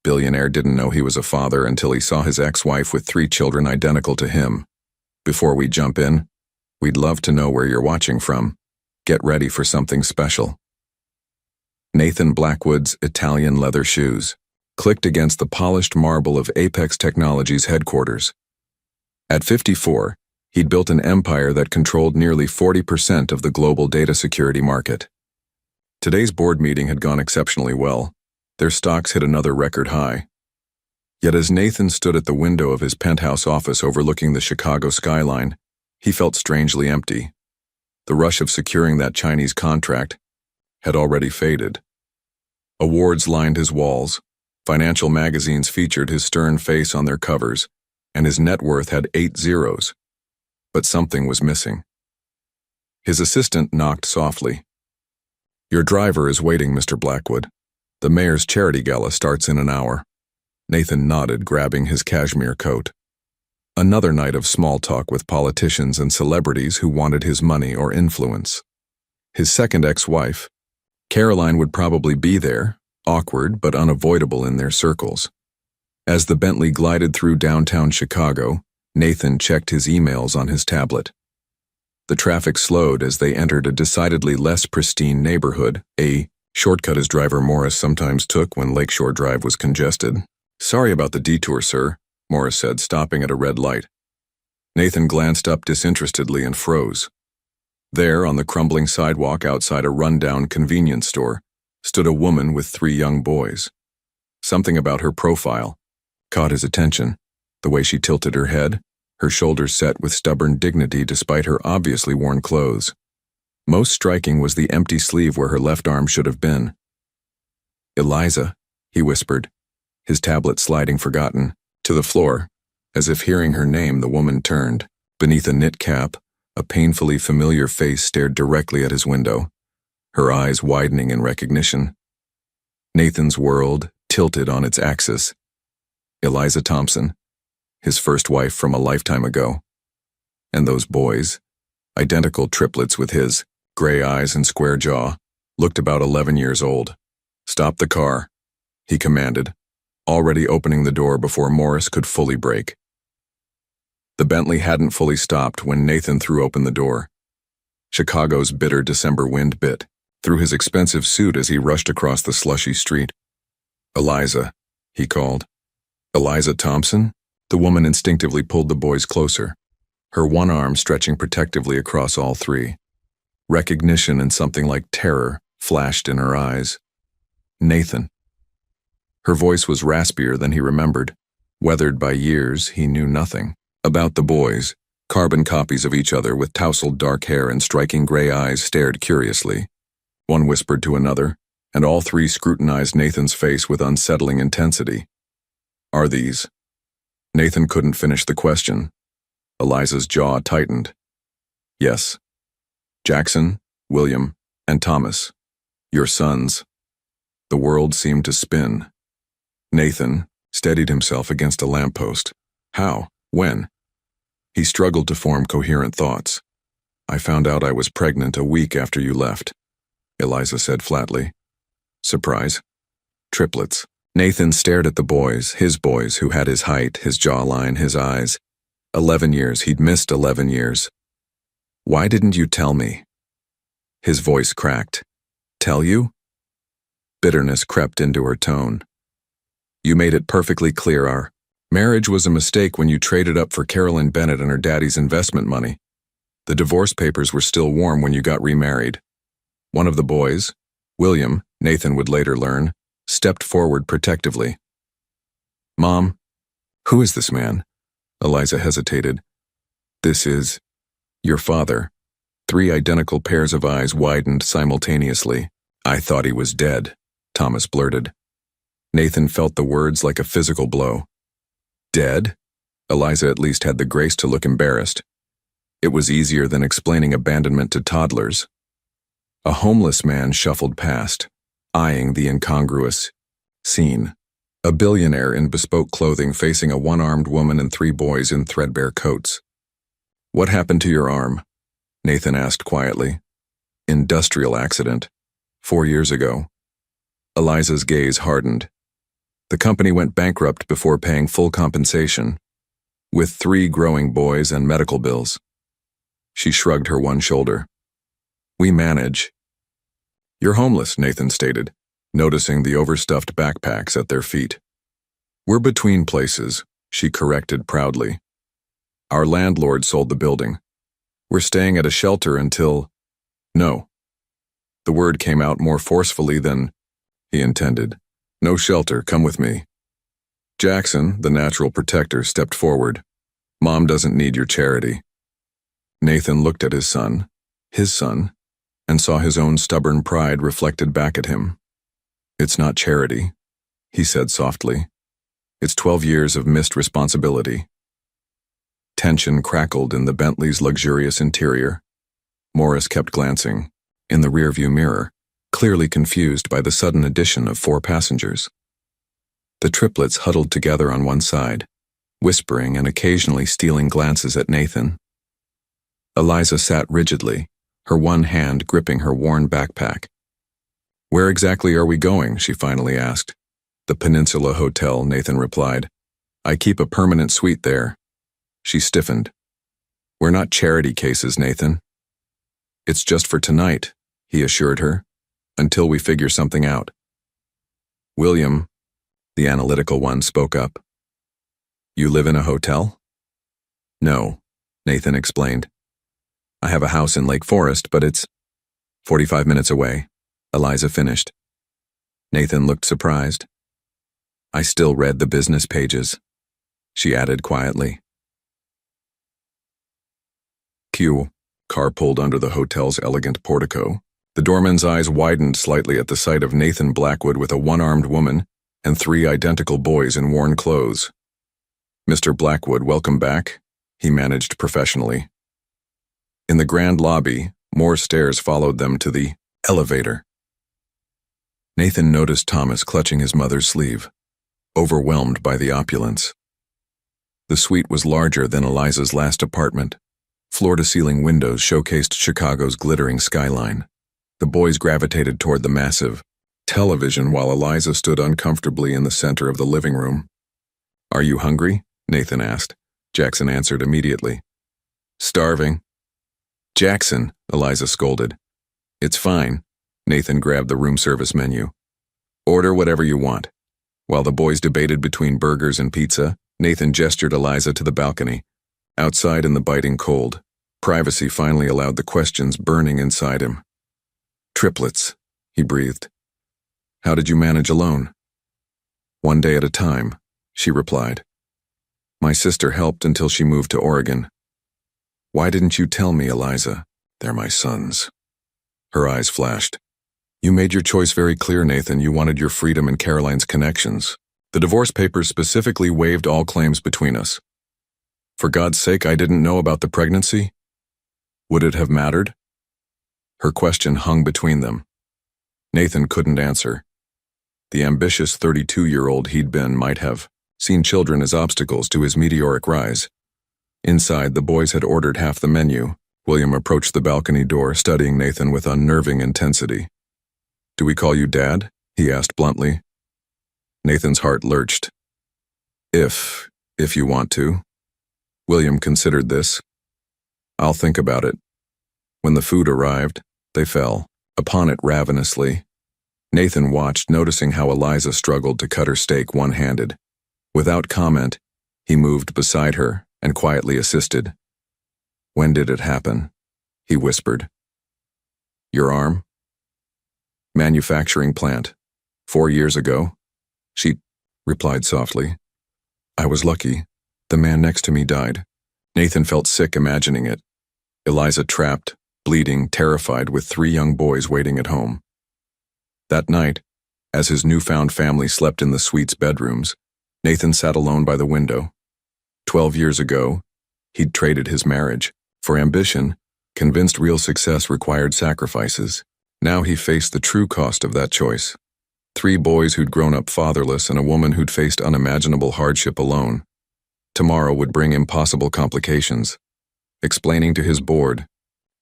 Billionaire didn't know he was a father until he saw his ex-wife with 3 children identical to him. Before we jump in, we'd love to know where you're watching from. Get ready for something special. Nathan Blackwood's Italian leather shoes clicked against the polished marble of Apex Technologies' headquarters. At 54, he'd built an empire that controlled nearly 40% of the global data security market. Today's board meeting had gone exceptionally well. Their stocks hit another record high. Yet as Nathan stood at the window of his penthouse office overlooking the Chicago skyline, he felt strangely empty. The rush of securing that Chinese contract had already faded. Awards lined his walls, financial magazines featured his stern face on their covers, and his net worth had 8 zeros. But something was missing. His assistant knocked softly. "Your driver is waiting, Mr. Blackwood. The mayor's charity gala starts in an hour." Nathan nodded, grabbing his cashmere coat. Another night of small talk with politicians and celebrities who wanted his money or influence. His second ex-wife, Caroline, would probably be there, awkward but unavoidable in their circles. As the Bentley glided through downtown Chicago, Nathan checked his emails on his tablet. The traffic slowed as they entered a decidedly less pristine neighborhood, a shortcut his driver Morris sometimes took when Lakeshore Drive was congested. "Sorry about the detour, sir," Morris said, stopping at a red light. Nathan glanced up disinterestedly and froze. There, on the crumbling sidewalk outside a rundown convenience store, stood a woman with 3 young boys. Something about her profile caught his attention. The way she tilted her head, her shoulders set with stubborn dignity despite her obviously worn clothes. Most striking was the empty sleeve where her left arm should have been. "Eliza," he whispered, his tablet sliding forgotten to the floor. As if hearing her name, the woman turned. Beneath a knit cap, a painfully familiar face stared directly at his window, her eyes widening in recognition. Nathan's world tilted on its axis. Eliza Thompson, his first wife from a lifetime ago. And those boys, identical triplets with his, gray eyes and square jaw, looked about 11 years old. "Stop the car," he commanded, already opening the door before Morris could fully brake. The Bentley hadn't fully stopped when Nathan threw open the door. Chicago's bitter December wind bit through his expensive suit as he rushed across the slushy street. "Eliza," he called. "Eliza Thompson?" The woman instinctively pulled the boys closer, her one arm stretching protectively across all 3. Recognition and something like terror flashed in her eyes. "Nathan." Her voice was raspier than he remembered. Weathered by years, he knew nothing. About the boys, carbon copies of each other with tousled dark hair and striking gray eyes stared curiously. One whispered to another, and all 3 scrutinized Nathan's face with unsettling intensity. "Are these?" Nathan couldn't finish the question. Eliza's jaw tightened. "Yes. Jackson, William, and Thomas. Your sons." The world seemed to spin. Nathan steadied himself against a lamppost. "How? When?" He struggled to form coherent thoughts. "I found out I was pregnant a week after you left," Eliza said flatly. "Surprise?" "Triplets." Nathan stared at the boys, his boys, who had his height, his jawline, his eyes. 11 years, he'd missed 11 years. "Why didn't you tell me?" His voice cracked. "Tell you?" Bitterness crept into her tone. "You made it perfectly clear our marriage was a mistake when you traded up for Carolyn Bennett and her daddy's investment money. The divorce papers were still warm when you got remarried." One of the boys, William, Nathan would later learn, stepped forward protectively. "Mom, who is this man?" Eliza hesitated. "This is your father." 3 identical pairs of eyes widened simultaneously. "I thought he was dead," Thomas blurted. Nathan felt the words like a physical blow. "Dead?" Eliza at least had the grace to look embarrassed. It was easier than explaining abandonment to toddlers. A homeless man shuffled past, eyeing the incongruous scene. A billionaire in bespoke clothing facing a one-armed woman and 3 boys in threadbare coats. "What happened to your arm?" Nathan asked quietly. "Industrial accident. 4 years ago." Eliza's gaze hardened. The company went bankrupt before paying full compensation, with 3 growing boys and medical bills. She shrugged her one shoulder. We manage. You're homeless, Nathan stated, noticing the overstuffed backpacks at their feet. We're between places, she corrected proudly. Our landlord sold the building. We're staying at a shelter until… No. The word came out more forcefully than he intended. No shelter, come with me. Jackson, the natural protector, stepped forward. Mom doesn't need your charity. Nathan looked at his son, and saw his own stubborn pride reflected back at him. It's not charity, he said softly. It's 12 years of missed responsibility. Tension crackled in the Bentley's luxurious interior. Morris kept glancing, in the rearview mirror, clearly confused by the sudden addition of 4 passengers. The triplets huddled together on one side, whispering and occasionally stealing glances at Nathan. Eliza sat rigidly, her one hand gripping her worn backpack. Where exactly are we going? She finally asked. The Peninsula Hotel, Nathan replied. I keep a permanent suite there. She stiffened. We're not charity cases, Nathan. It's just for tonight, he assured her, until we figure something out. William, the analytical one, spoke up. You live in a hotel? No, Nathan explained. I have a house in Lake Forest, but it's 45 minutes away, Eliza finished. Nathan looked surprised. I still read the business pages, she added quietly. Car pulled under the hotel's elegant portico. The doorman's eyes widened slightly at the sight of Nathan Blackwood with a one-armed woman and 3 identical boys in worn clothes. Mr. Blackwood, welcome back, he managed professionally. In the grand lobby, more stairs followed them to the elevator. Nathan noticed Thomas clutching his mother's sleeve, overwhelmed by the opulence. The suite was larger than Eliza's last apartment. Floor-to-ceiling windows showcased Chicago's glittering skyline. The boys gravitated toward the massive television while Eliza stood uncomfortably in the center of the living room. Are you hungry? Nathan asked. Jackson answered immediately. Starving. Jackson, Eliza scolded. It's fine. Nathan grabbed the room service menu. Order whatever you want. While the boys debated between burgers and pizza, Nathan gestured Eliza to the balcony. Outside in the biting cold, privacy finally allowed the questions burning inside him. Triplets, he breathed. How did you manage alone? One day at a time, she replied. My sister helped until she moved to Oregon. Why didn't you tell me, Eliza? They're my sons. Her eyes flashed. You made your choice very clear, Nathan. You wanted your freedom and Caroline's connections. The divorce papers specifically waived all claims between us. For God's sake, I didn't know about the pregnancy? Would it have mattered? Her question hung between them. Nathan couldn't answer. The ambitious 32-year-old he'd been might have seen children as obstacles to his meteoric rise. Inside, the boys had ordered half the menu. William approached the balcony door, studying Nathan with unnerving intensity. Do we call you Dad? He asked bluntly. Nathan's heart lurched. If you want to. William considered this. I'll think about it. When the food arrived, they fell upon it ravenously. Nathan watched, noticing how Eliza struggled to cut her steak one-handed. Without comment, he moved beside her and quietly assisted. When did it happen? He whispered. Your arm? Manufacturing plant. 4 years ago. She replied softly. I was lucky. The man next to me died. Nathan felt sick imagining it. Eliza trapped, bleeding, terrified, with 3 young boys waiting at home. That night, as his newfound family slept in the suite's bedrooms, Nathan sat alone by the window. 12 years ago, he'd traded his marriage for ambition, convinced real success required sacrifices. Now he faced the true cost of that choice. 3 boys who'd grown up fatherless and a woman who'd faced unimaginable hardship alone. Tomorrow would bring impossible complications. Explaining to his board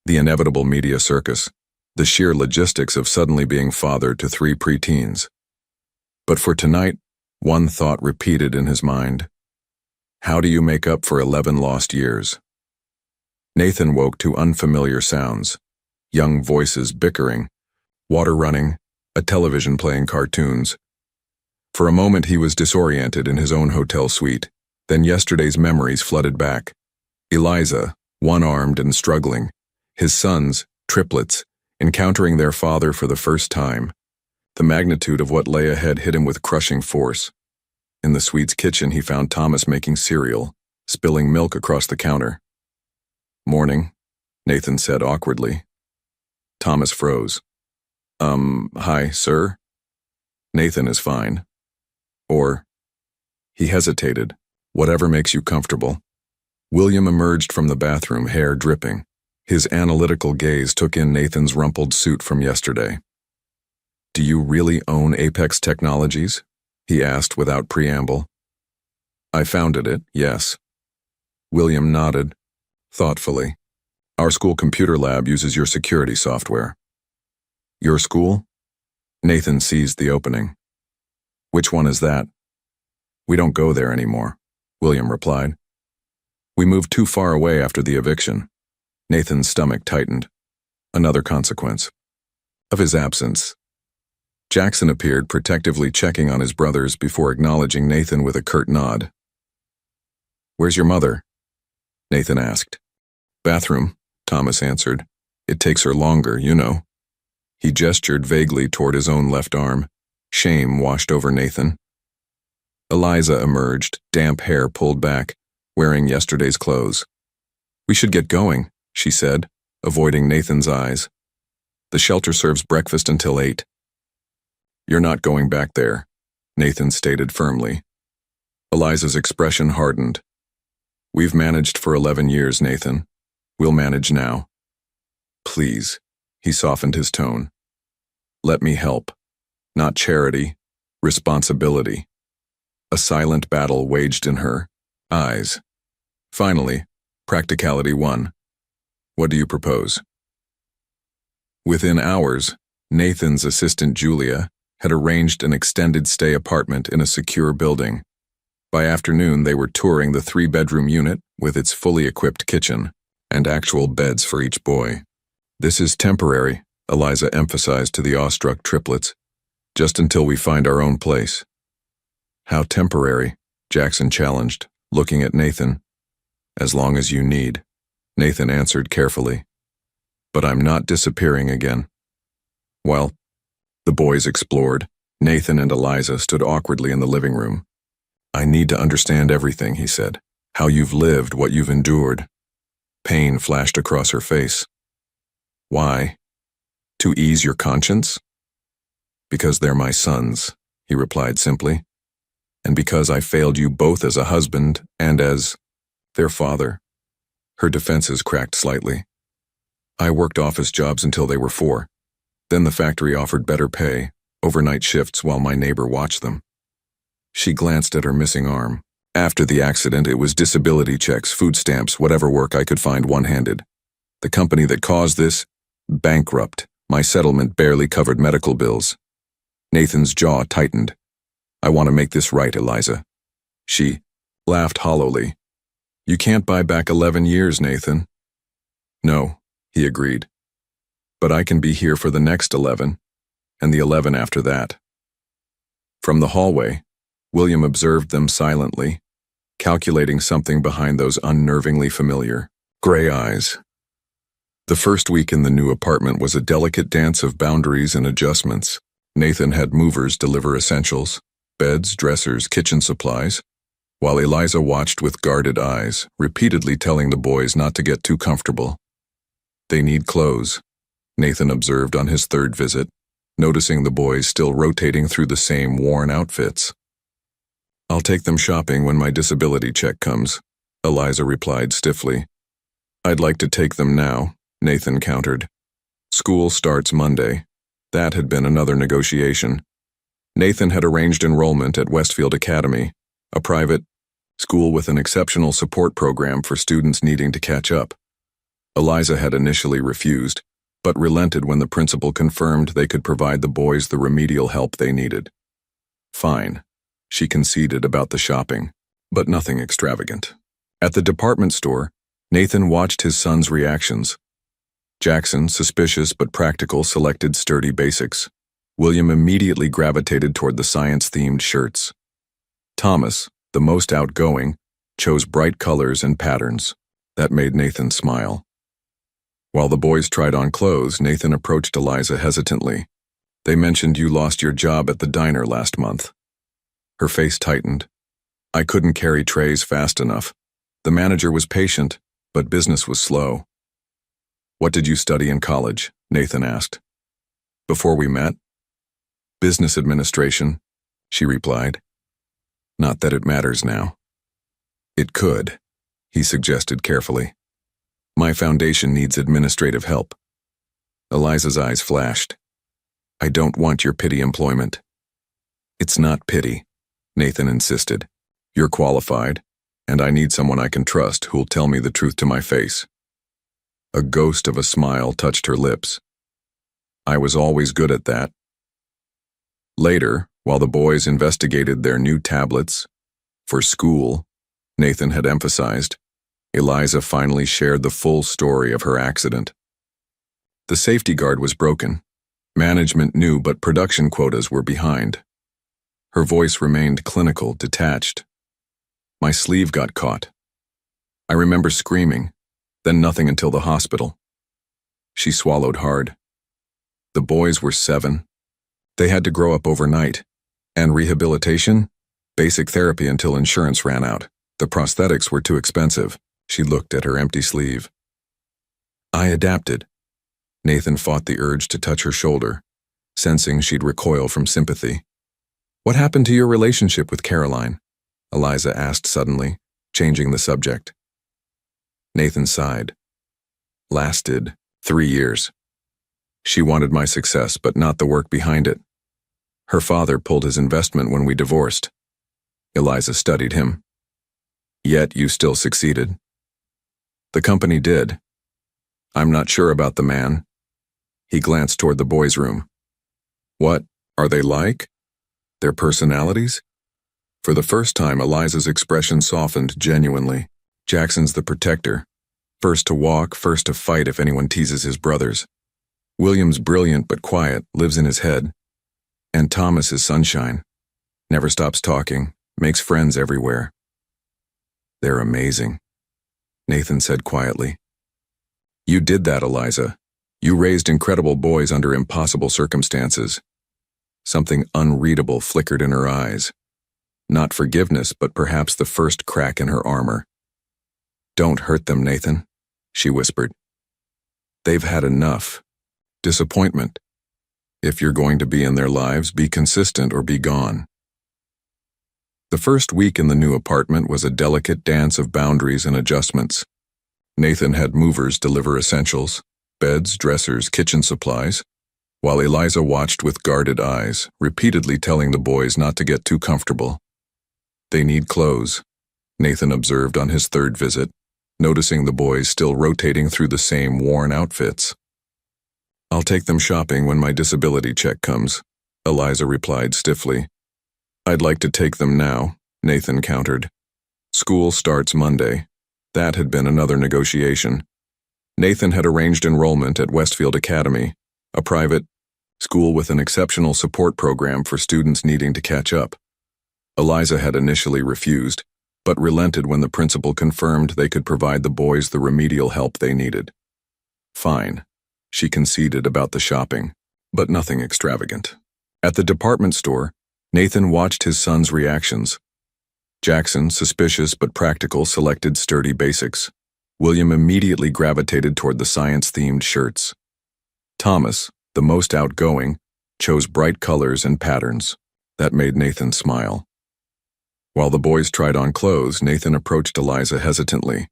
the inevitable media circus, the sheer logistics of suddenly being father to 3 preteens. But for tonight, One thought repeated in his mind. How do you make up for 11 lost years? Nathan woke to unfamiliar sounds. Young voices bickering, water running, a television playing cartoons. For a moment he was disoriented in his own hotel suite. Then yesterday's memories flooded back. Eliza, one-armed and struggling. His sons, triplets, encountering their father for the first time. The magnitude of what lay ahead hit him with crushing force. In the suite's kitchen he found Thomas making cereal, spilling milk across the counter. "Morning," Nathan said awkwardly. Thomas froze. Hi, sir?" "Nathan is fine." Or, he hesitated. "Whatever makes you comfortable." William emerged from the bathroom, hair dripping. His analytical gaze took in Nathan's rumpled suit from yesterday. "Do you really own Apex Technologies?" he asked without preamble. "I founded it, yes." William nodded, thoughtfully. "Our school computer lab uses your security software." "Your school?" Nathan seized the opening. "Which one is that?" "We don't go there anymore," William replied. "We moved too far away after the eviction." Nathan's stomach tightened. Another consequence of his absence. Jackson appeared, protectively checking on his brothers before acknowledging Nathan with a curt nod. "Where's your mother?" Nathan asked. "Bathroom," Thomas answered. "It takes her longer, you know." He gestured vaguely toward his own left arm. Shame washed over Nathan. Eliza emerged, damp hair pulled back, wearing yesterday's clothes. "We should get going," she said, avoiding Nathan's eyes. "The shelter serves breakfast until 8. "You're not going back there," Nathan stated firmly. Eliza's expression hardened. "We've managed for 11 years, Nathan. We'll manage now." "Please," he softened his tone. "Let me help. Not charity, responsibility." A silent battle waged in her eyes. Finally, practicality won. "What do you propose?" Within hours, Nathan's assistant Julia had arranged an extended stay apartment in a secure building. By afternoon, they were touring the 3-bedroom unit with its fully equipped kitchen and actual beds for each boy. "This is temporary," Eliza emphasized to the awestruck triplets, "just until we find our own place." "How temporary?" Jackson challenged, looking at Nathan. "As long as you need," Nathan answered carefully. "But I'm not disappearing again." While the boys explored, Nathan and Eliza stood awkwardly in the living room. "I need to understand everything," he said. "How you've lived, what you've endured." Pain flashed across her face. "Why? To ease your conscience?" "Because they're my sons," he replied simply. "And because I failed you both as a husband and as their father." Her defenses cracked slightly. "I worked office jobs until they were 4. Then the factory offered better pay, overnight shifts while my neighbor watched them." She glanced at her missing arm. "After the accident, it was disability checks, food stamps, whatever work I could find one-handed. The company that caused this, bankrupt. My settlement barely covered medical bills." Nathan's jaw tightened. "I want to make this right, Eliza." She laughed hollowly. "You can't buy back 11 years, Nathan." "No," he agreed. "But I can be here for the next 11, and the 11 after that." From the hallway, William observed them silently, calculating something behind those unnervingly familiar gray eyes. The first week in the new apartment was a delicate dance of boundaries and adjustments. Nathan had movers deliver essentials, beds, dressers, kitchen supplies, while Eliza watched with guarded eyes, repeatedly telling the boys not to get too comfortable. "They need clothes," Nathan observed on his 3rd visit, noticing the boys still rotating through the same worn outfits. "I'll take them shopping when my disability check comes," Eliza replied stiffly. "I'd like to take them now," Nathan countered. "School starts Monday." That had been another negotiation. Nathan had arranged enrollment at Westfield Academy, a private school with an exceptional support program for students needing to catch up. Eliza had initially refused, but relented when the principal confirmed they could provide the boys the remedial help they needed. "Fine," She conceded about the shopping, but nothing extravagant. At the department store, Nathan watched his son's reactions. Jackson, suspicious but practical, selected sturdy basics. William immediately gravitated toward the science-themed shirts. Thomas, the most outgoing, chose bright colors and patterns. That made Nathan smile. While the boys tried on clothes, Nathan approached Eliza hesitantly. They mentioned you lost your job at the diner last month. Her face tightened. I couldn't carry trays fast enough. The manager was patient, but business was slow. What did you study in college? Nathan asked. Before we met? Business administration, she replied. Not that it matters now. It could, he suggested carefully. My foundation needs administrative help. Eliza's eyes flashed. I don't want your pity employment. It's not pity, Nathan insisted. You're qualified, and I need someone I can trust who'll tell me the truth to my face. A ghost of a smile touched her lips. I was always good at that. Later, while the boys investigated their new tablets for school, Nathan had emphasized, Eliza finally shared the full story of her accident. The safety guard was broken. Management knew, but production quotas were behind. Her voice remained clinical, detached. My sleeve got caught. I remember screaming, then nothing until the hospital. She swallowed hard. The boys were 7. They had to grow up overnight. And rehabilitation? Basic therapy until insurance ran out. The prosthetics were too expensive. She looked at her empty sleeve. I adapted. Nathan fought the urge to touch her shoulder, sensing she'd recoil from sympathy. What happened to your relationship with Caroline? Eliza asked suddenly, changing the subject. Nathan sighed. Lasted 3 years. She wanted my success, but not the work behind it. Her father pulled his investment when we divorced. Eliza studied him. Yet you still succeeded. The company did. I'm not sure about the man. He glanced toward the boys' room. What are they like? Their personalities? For the first time, Eliza's expression softened genuinely. Jackson's the protector. First to walk, first to fight if anyone teases his brothers. William's brilliant but quiet, lives in his head. And Thomas is sunshine. Never stops talking, makes friends everywhere. They're amazing, Nathan said quietly. You did that, Eliza. You raised incredible boys under impossible circumstances. Something unreadable flickered in her eyes. Not forgiveness, but perhaps the first crack in her armor. Don't hurt them, Nathan, she whispered. They've had enough. Disappointment. If you're going to be in their lives, be consistent or be gone. The first week in the new apartment was a delicate dance of boundaries and adjustments. Nathan had movers deliver essentials, beds, dressers, kitchen supplies, while Eliza watched with guarded eyes, repeatedly telling the boys not to get too comfortable. They need clothes, Nathan observed on his 3rd visit, noticing the boys still rotating through the same worn outfits. I'll take them shopping when my disability check comes, Eliza replied stiffly. I'd like to take them now, Nathan countered. School starts Monday. That had been another negotiation. Nathan had arranged enrollment at Westfield Academy, a private school with an exceptional support program for students needing to catch up. Eliza had initially refused, but relented when the principal confirmed they could provide the boys the remedial help they needed. Fine, she conceded about the shopping, but nothing extravagant. At the department store, Nathan watched his son's reactions. Jackson, suspicious but practical, selected sturdy basics. William immediately gravitated toward the science-themed shirts. Thomas, the most outgoing, chose bright colors and patterns. That made Nathan smile. While the boys tried on clothes, Nathan approached Eliza hesitantly.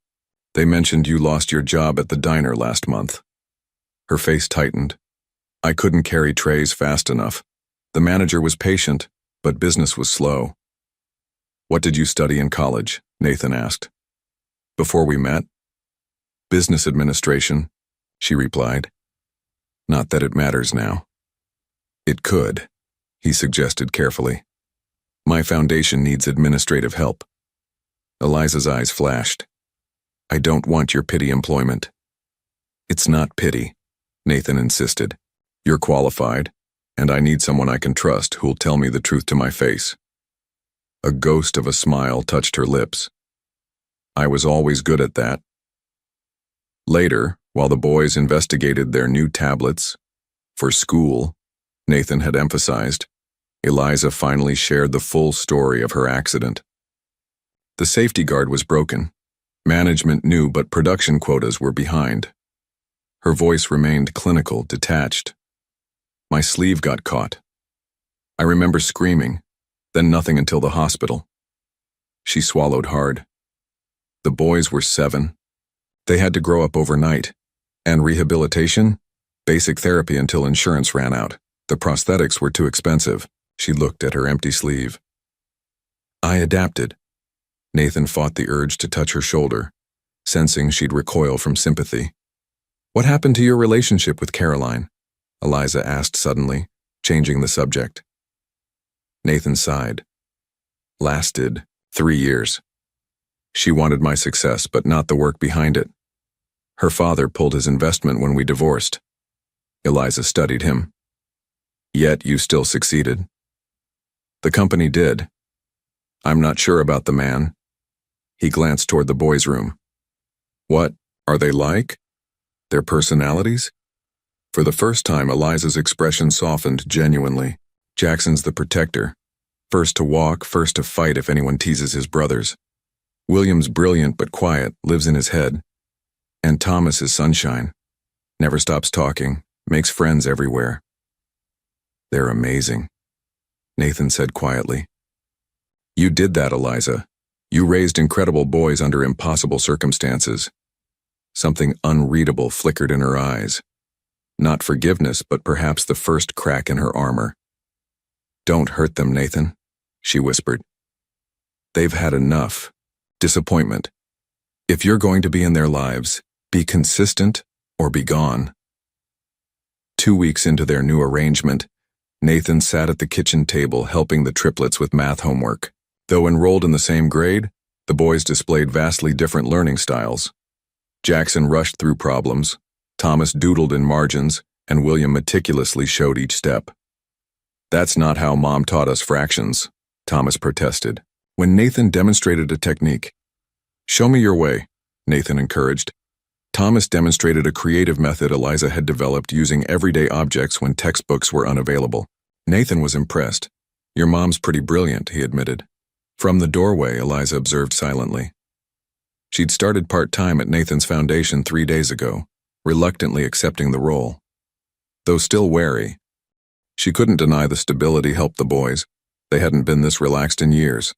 They mentioned you lost your job at the diner last month. Her face tightened. I couldn't carry trays fast enough. The manager was patient, but business was slow. What did you study in college? Nathan asked. Before we met? Business administration, she replied. Not that it matters now. It could, he suggested carefully. My foundation needs administrative help. Eliza's eyes flashed. I don't want your pity employment. It's not pity, Nathan insisted. You're qualified, and I need someone I can trust who'll tell me the truth to my face. A ghost of a smile touched her lips. I was always good at that. Later, while the boys investigated their new tablets for school, Nathan had emphasized, Eliza finally shared the full story of her accident. The safety guard was broken. Management knew, but production quotas were behind. Her voice remained clinical, detached. My sleeve got caught. I remember screaming, then nothing until the hospital. She swallowed hard. The boys were 7. They had to grow up overnight. And rehabilitation? Basic therapy until insurance ran out. The prosthetics were too expensive. She looked at her empty sleeve. I adapted. Nathan fought the urge to touch her shoulder, sensing she'd recoil from sympathy. What happened to your relationship with Caroline? Eliza asked suddenly, changing the subject. Nathan sighed. Lasted 3 years. She wanted my success, but not the work behind it. Her father pulled his investment when we divorced. Eliza studied him. Yet you still succeeded. The company did. I'm not sure about the man. He glanced toward the boys' room. What are they like? Their personalities? For the first time, Eliza's expression softened genuinely. Jackson's the protector. First to walk, first to fight if anyone teases his brothers. William's brilliant but quiet, lives in his head. And Thomas is sunshine. Never stops talking, makes friends everywhere. They're amazing, Nathan said quietly. You did that, Eliza. You raised incredible boys under impossible circumstances. Something unreadable flickered in her eyes. Not forgiveness, but perhaps the first crack in her armor. Don't hurt them, Nathan, she whispered. They've had enough. Disappointment. If you're going to be in their lives, be consistent or be gone. 2 weeks into their new arrangement, Nathan sat at the kitchen table helping the triplets with math homework. Though enrolled in the same grade, the boys displayed vastly different learning styles. Jackson rushed through problems, Thomas doodled in margins, and William meticulously showed each step. That's not how Mom taught us fractions, Thomas protested, when Nathan demonstrated a technique. Show me your way, Nathan encouraged. Thomas demonstrated a creative method Eliza had developed using everyday objects when textbooks were unavailable. Nathan was impressed. Your mom's pretty brilliant, he admitted. From the doorway, Eliza observed silently. She'd started part-time at Nathan's foundation 3 days ago, reluctantly accepting the role. Though still wary, she couldn't deny the stability helped the boys. They hadn't been this relaxed in years.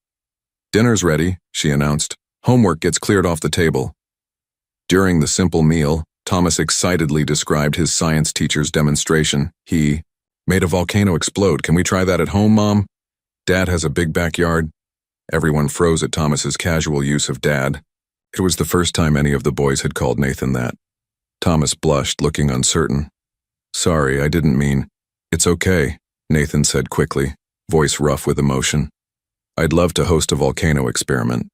Dinner's ready, she announced. Homework gets cleared off the table. During the simple meal, Thomas excitedly described his science teacher's demonstration. He made a volcano explode. Can we try that at home, Mom? Dad has a big backyard. Everyone froze at Thomas's casual use of Dad. It was the first time any of the boys had called Nathan that. Thomas blushed, looking uncertain. Sorry, I didn't mean. It's okay, Nathan said quickly, voice rough with emotion. I'd love to host a volcano experiment.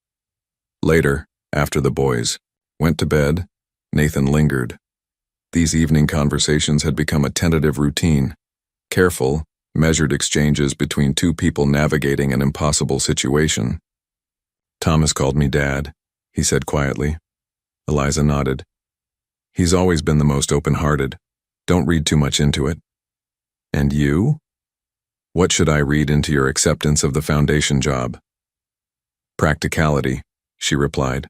Later, after the boys went to bed, Nathan lingered. These evening conversations had become a tentative routine. Careful, measured exchanges between two people navigating an impossible situation. Thomas called me Dad, he said quietly. Eliza nodded. He's always been the most open-hearted. Don't read too much into it. And you? What should I read into your acceptance of the foundation job? Practicality, she replied.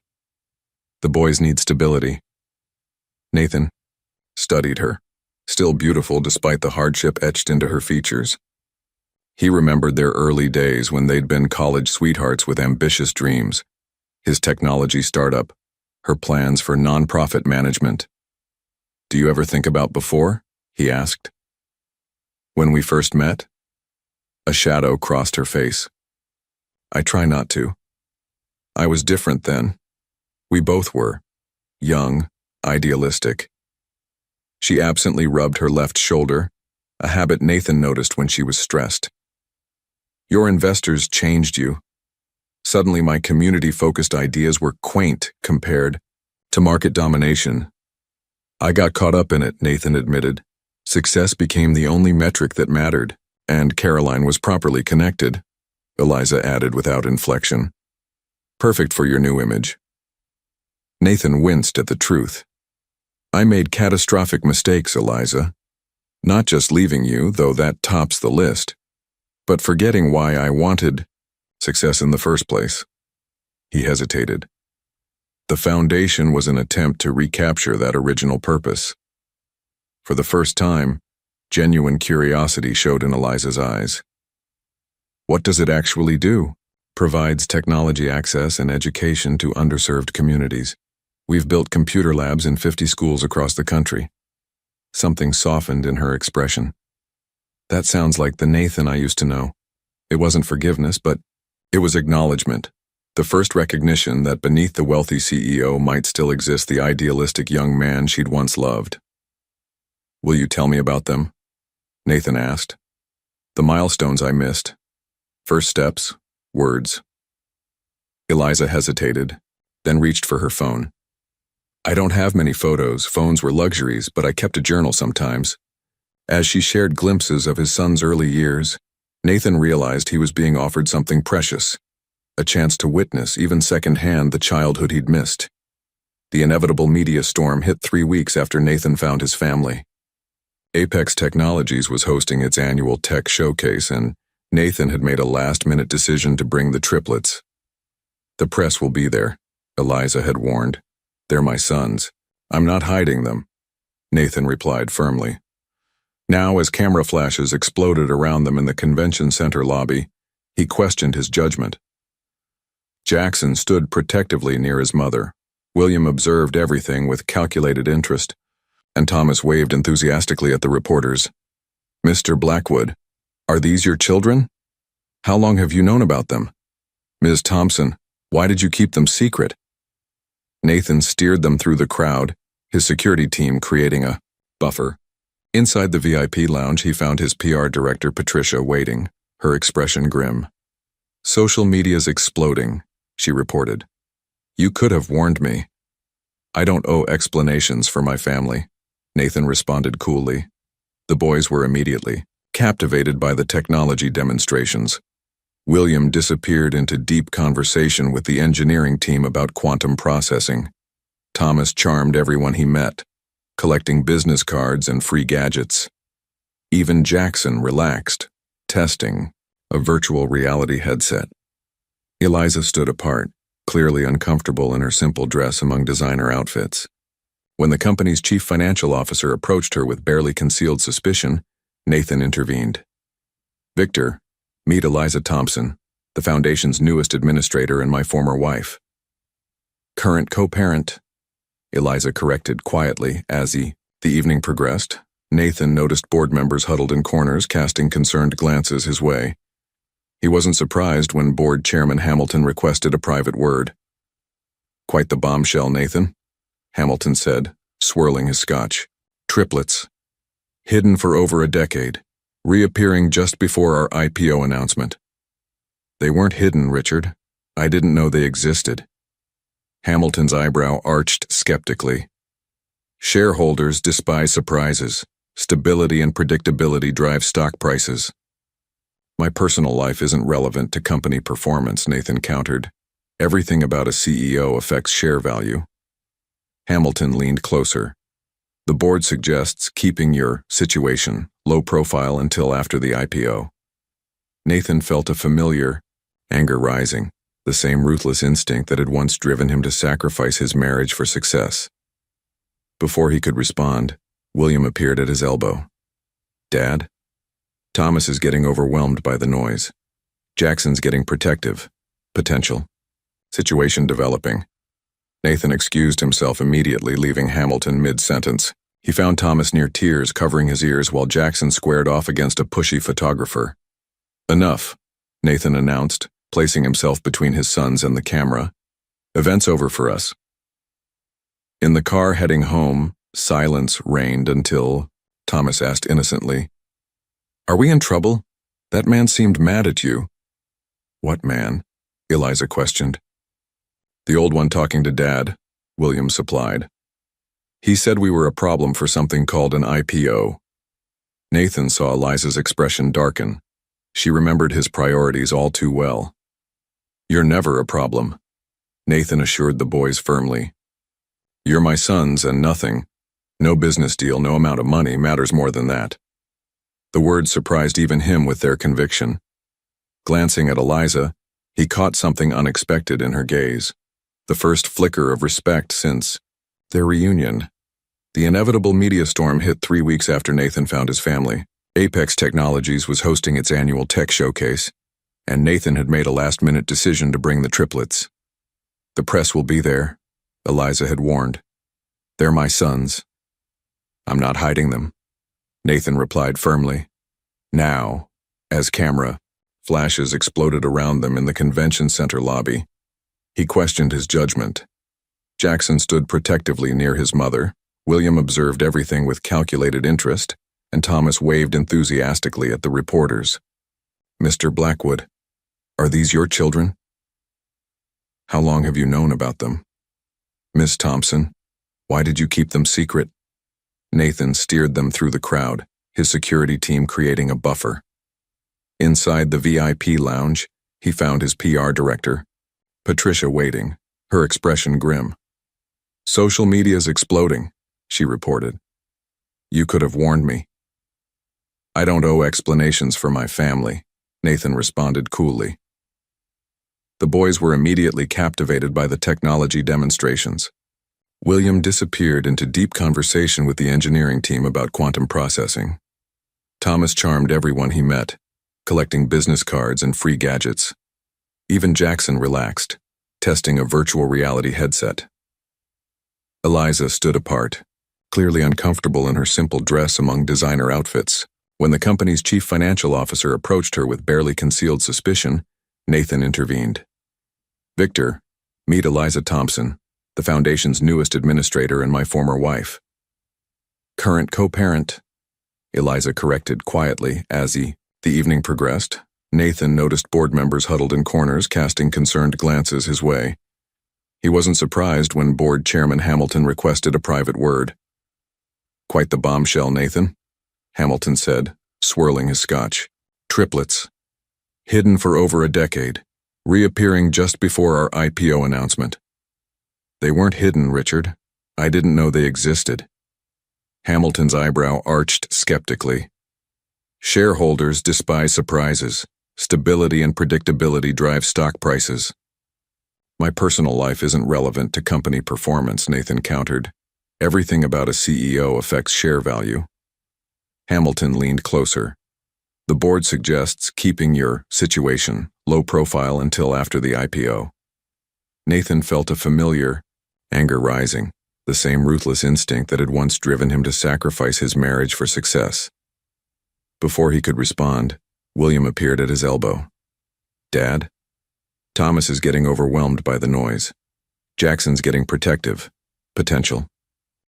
The boys need stability. Nathan studied her, still beautiful despite the hardship etched into her features. He remembered their early days when they'd been college sweethearts with ambitious dreams, his technology startup, her plans for nonprofit management. Do you ever think about before? He asked. When we first met? A shadow crossed her face. I try not to. I was different then. We both were. Young, idealistic. She absently rubbed her left shoulder, a habit Nathan noticed when she was stressed. Your investors changed you. Suddenly my community-focused ideas were quaint compared to market domination. I got caught up in it, Nathan admitted. Success became the only metric that mattered, and Caroline was properly connected, Eliza added without inflection. Perfect for your new image. Nathan winced at the truth. I made catastrophic mistakes, Eliza. Not just leaving you, though that tops the list, but forgetting why I wanted success in the first place. He hesitated. The foundation was an attempt to recapture that original purpose. For the first time, genuine curiosity showed in Eliza's eyes. What does it actually do? Provides technology access and education to underserved communities. We've built computer labs in 50 schools across the country. Something softened in her expression. That sounds like the Nathan I used to know. It wasn't forgiveness, but it was acknowledgement. The first recognition that beneath the wealthy CEO might still exist the idealistic young man she'd once loved. Will you tell me about them? Nathan asked. The milestones I missed. First steps, words. Eliza hesitated, then reached for her phone. I don't have many photos. Phones were luxuries, but I kept a journal sometimes. As she shared glimpses of his son's early years, Nathan realized he was being offered something precious, a chance to witness, even secondhand, the childhood he'd missed. The inevitable media storm hit 3 weeks after Nathan found his family. Apex Technologies was hosting its annual tech showcase, and Nathan had made a last-minute decision to bring the triplets. The press will be there, Eliza had warned. They're my sons. I'm not hiding them, Nathan replied firmly. Now, as camera flashes exploded around them in the convention center lobby, he questioned his judgment. Jackson stood protectively near his mother. William observed everything with calculated interest, and Thomas waved enthusiastically at the reporters. Mr. Blackwood, are these your children? How long have you known about them? Ms. Thompson, why did you keep them secret? Nathan steered them through the crowd, his security team creating a buffer. Inside the VIP lounge, he found his PR director, Patricia, waiting, her expression grim. Social media's exploding, she reported. You could have warned me. I don't owe explanations for my family, Nathan responded coolly. The boys were immediately captivated by the technology demonstrations. William disappeared into deep conversation with the engineering team about quantum processing. Thomas charmed everyone he met, collecting business cards and free gadgets. Even Jackson relaxed, testing a virtual reality headset. Eliza stood apart, clearly uncomfortable in her simple dress among designer outfits. When the company's chief financial officer approached her with barely concealed suspicion, Nathan intervened. Victor, meet Eliza Thompson, the foundation's newest administrator and my former wife. Current co-parent, Eliza corrected quietly as the evening progressed. Nathan noticed board members huddled in corners casting concerned glances his way. He wasn't surprised when board chairman Hamilton requested a private word. Quite the bombshell, Nathan, Hamilton said, swirling his scotch. Triplets. Hidden for over a decade, reappearing just before our IPO announcement. They weren't hidden, Richard. I didn't know they existed. Hamilton's eyebrow arched skeptically. Shareholders despise surprises. Stability and predictability drive stock prices. My personal life isn't relevant to company performance, Nathan countered. Everything about a CEO affects share value. Hamilton leaned closer. The board suggests keeping your situation low profile until after the IPO. Nathan felt a familiar anger rising, the same ruthless instinct that had once driven him to sacrifice his marriage for success. Before he could respond, William appeared at his elbow. Dad? Thomas is getting overwhelmed by the noise. Jackson's getting protective. Potential. Situation developing. Nathan excused himself immediately, leaving Hamilton mid-sentence. He found Thomas near tears, covering his ears while Jackson squared off against a pushy photographer. Enough, Nathan announced, placing himself between his sons and the camera. Event's over for us. In the car heading home, silence reigned until Thomas asked innocently, Are we in trouble? That man seemed mad at you. What man? Eliza questioned. The old one talking to Dad, William supplied. He said we were a problem for something called an IPO. Nathan saw Eliza's expression darken. She remembered his priorities all too well. You're never a problem, Nathan assured the boys firmly. You're my sons and nothing. No business deal, no amount of money matters more than that. The words surprised even him with their conviction. Glancing at Eliza, he caught something unexpected in her gaze. The first flicker of respect since their reunion. The inevitable media storm hit 3 weeks after Nathan found his family. Apex Technologies was hosting its annual tech showcase, and Nathan had made a last-minute decision to bring the triplets. The press will be there, Eliza had warned. They're my sons. I'm not hiding them, Nathan replied firmly. Now, as camera flashes exploded around them in the convention center lobby, he questioned his judgment. Jackson stood protectively near his mother. William observed everything with calculated interest, and Thomas waved enthusiastically at the reporters. Mr. Blackwood, are these your children? How long have you known about them? Miss Thompson, why did you keep them secret? Nathan steered them through the crowd, his security team creating a buffer. Inside the VIP lounge, he found his PR director, Patricia, waiting, her expression grim. Social media's exploding, she reported. You could have warned me. I don't owe explanations for my family, Nathan responded coolly. The boys were immediately captivated by the technology demonstrations. William disappeared into deep conversation with the engineering team about quantum processing. Thomas charmed everyone he met, collecting business cards and free gadgets. Even Jackson relaxed, testing a virtual reality headset. Eliza stood apart, clearly uncomfortable in her simple dress among designer outfits. When the company's chief financial officer approached her with barely concealed suspicion, Nathan intervened. Victor, meet Eliza Thompson, the foundation's newest administrator and my former wife. Current co-parent, Eliza corrected quietly as the evening progressed. Nathan noticed board members huddled in corners casting concerned glances his way. He wasn't surprised when board chairman Hamilton requested a private word. Quite the bombshell, Nathan, Hamilton said, swirling his scotch. Triplets. Hidden for over a decade, reappearing just before our IPO announcement. They weren't hidden, Richard. I didn't know they existed. Hamilton's eyebrow arched skeptically. Shareholders despise surprises. Stability and predictability drive stock prices. My personal life isn't relevant to company performance, Nathan countered. Everything about a CEO affects share value. Hamilton leaned closer. The board suggests keeping your situation low profile until after the IPO. Nathan felt a familiar anger rising, the same ruthless instinct that had once driven him to sacrifice his marriage for success. Before he could respond, William appeared at his elbow. Dad? Thomas is getting overwhelmed by the noise. Jackson's getting protective. Potential.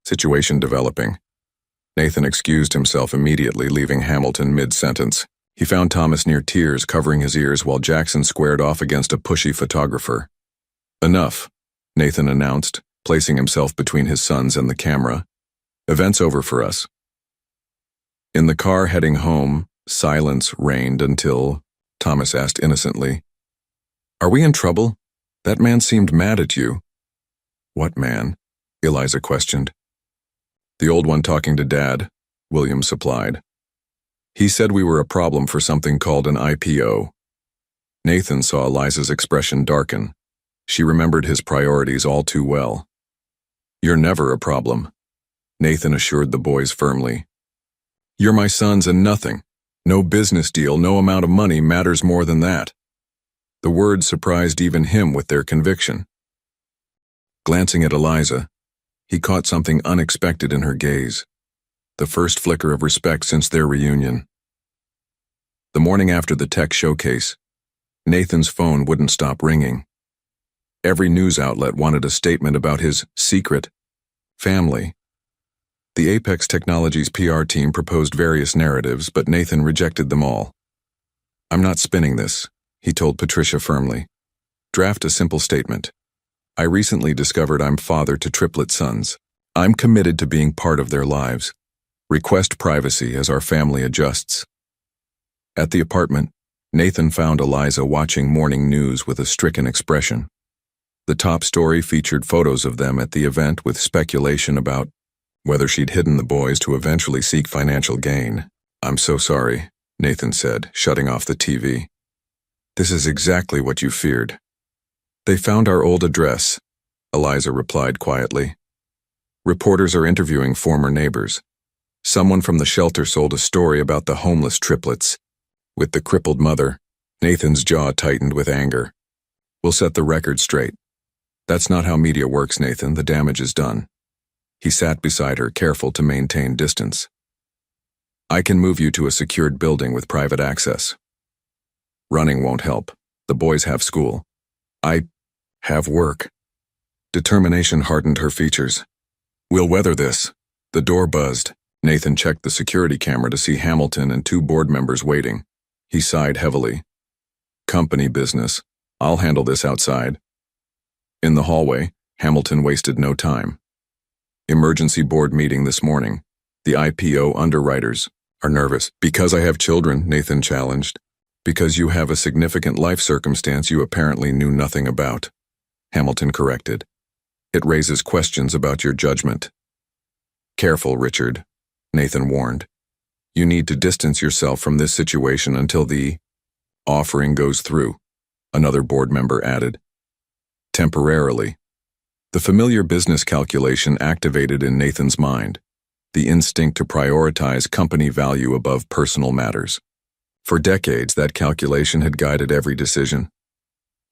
Situation developing. Nathan excused himself immediately, leaving Hamilton mid-sentence. He found Thomas near tears, covering his ears while Jackson squared off against a pushy photographer. Enough, Nathan announced, placing himself between his sons and the camera. Event's over for us. In the car heading home, silence reigned until Thomas asked innocently, Are we in trouble? That man seemed mad at you. What man? Eliza questioned. The old one talking to Dad, William supplied. He said we were a problem for something called an IPO. Nathan saw Eliza's expression darken. She remembered his priorities all too well. You're never a problem, Nathan assured the boys firmly. You're my sons and nothing. No business deal, no amount of money matters more than that. The words surprised even him with their conviction. Glancing at Eliza, he caught something unexpected in her gaze, the first flicker of respect since their reunion. The morning after the tech showcase, Nathan's phone wouldn't stop ringing. Every news outlet wanted a statement about his secret family. The Apex Technologies PR team proposed various narratives, but Nathan rejected them all. I'm not spinning this, he told Patricia firmly. Draft a simple statement. I recently discovered I'm father to triplet sons. I'm committed to being part of their lives. Request privacy as our family adjusts. At the apartment, Nathan found Eliza watching morning news with a stricken expression. The top story featured photos of them at the event with speculation about whether she'd hidden the boys to eventually seek financial gain. I'm so sorry, Nathan said, shutting off the TV. This is exactly what you feared. They found our old address, Eliza replied quietly. Reporters are interviewing former neighbors. Someone from the shelter sold a story about the homeless triplets. With the crippled mother, Nathan's jaw tightened with anger. We'll set the record straight. That's not how media works, Nathan. The damage is done. He sat beside her, careful to maintain distance. I can move you to a secured building with private access. Running won't help. The boys have school. I have work. Determination hardened her features. We'll weather this. The door buzzed. Nathan checked the security camera to see Hamilton and 2 board members waiting. He sighed heavily. Company business. I'll handle this outside. In the hallway, Hamilton wasted no time. Emergency board meeting this morning. The IPO underwriters are nervous. Because I have children, Nathan challenged. Because you have a significant life circumstance you apparently knew nothing about, Hamilton corrected. It raises questions about your judgment. Careful, Richard, Nathan warned. You need to distance yourself from this situation until the offering goes through, another board member added. Temporarily. The familiar business calculation activated in Nathan's mind, the instinct to prioritize company value above personal matters. For decades, that calculation had guided every decision.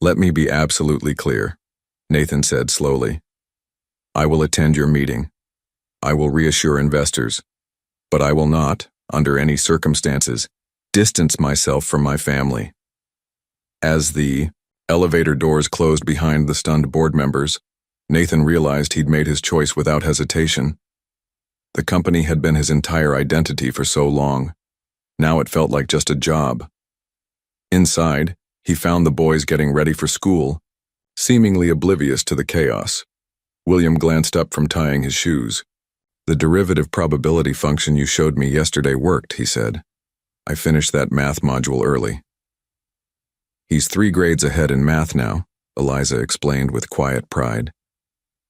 Let me be absolutely clear, Nathan said slowly. I will attend your meeting. I will reassure investors. But I will not, under any circumstances, distance myself from my family. As the elevator doors closed behind the stunned board members, Nathan realized he'd made his choice without hesitation. The company had been his entire identity for so long. Now it felt like just a job. Inside, he found the boys getting ready for school, seemingly oblivious to the chaos. William glanced up from tying his shoes. The derivative probability function you showed me yesterday worked, he said. I finished that math module early. He's 3 grades ahead in math now, Eliza explained with quiet pride.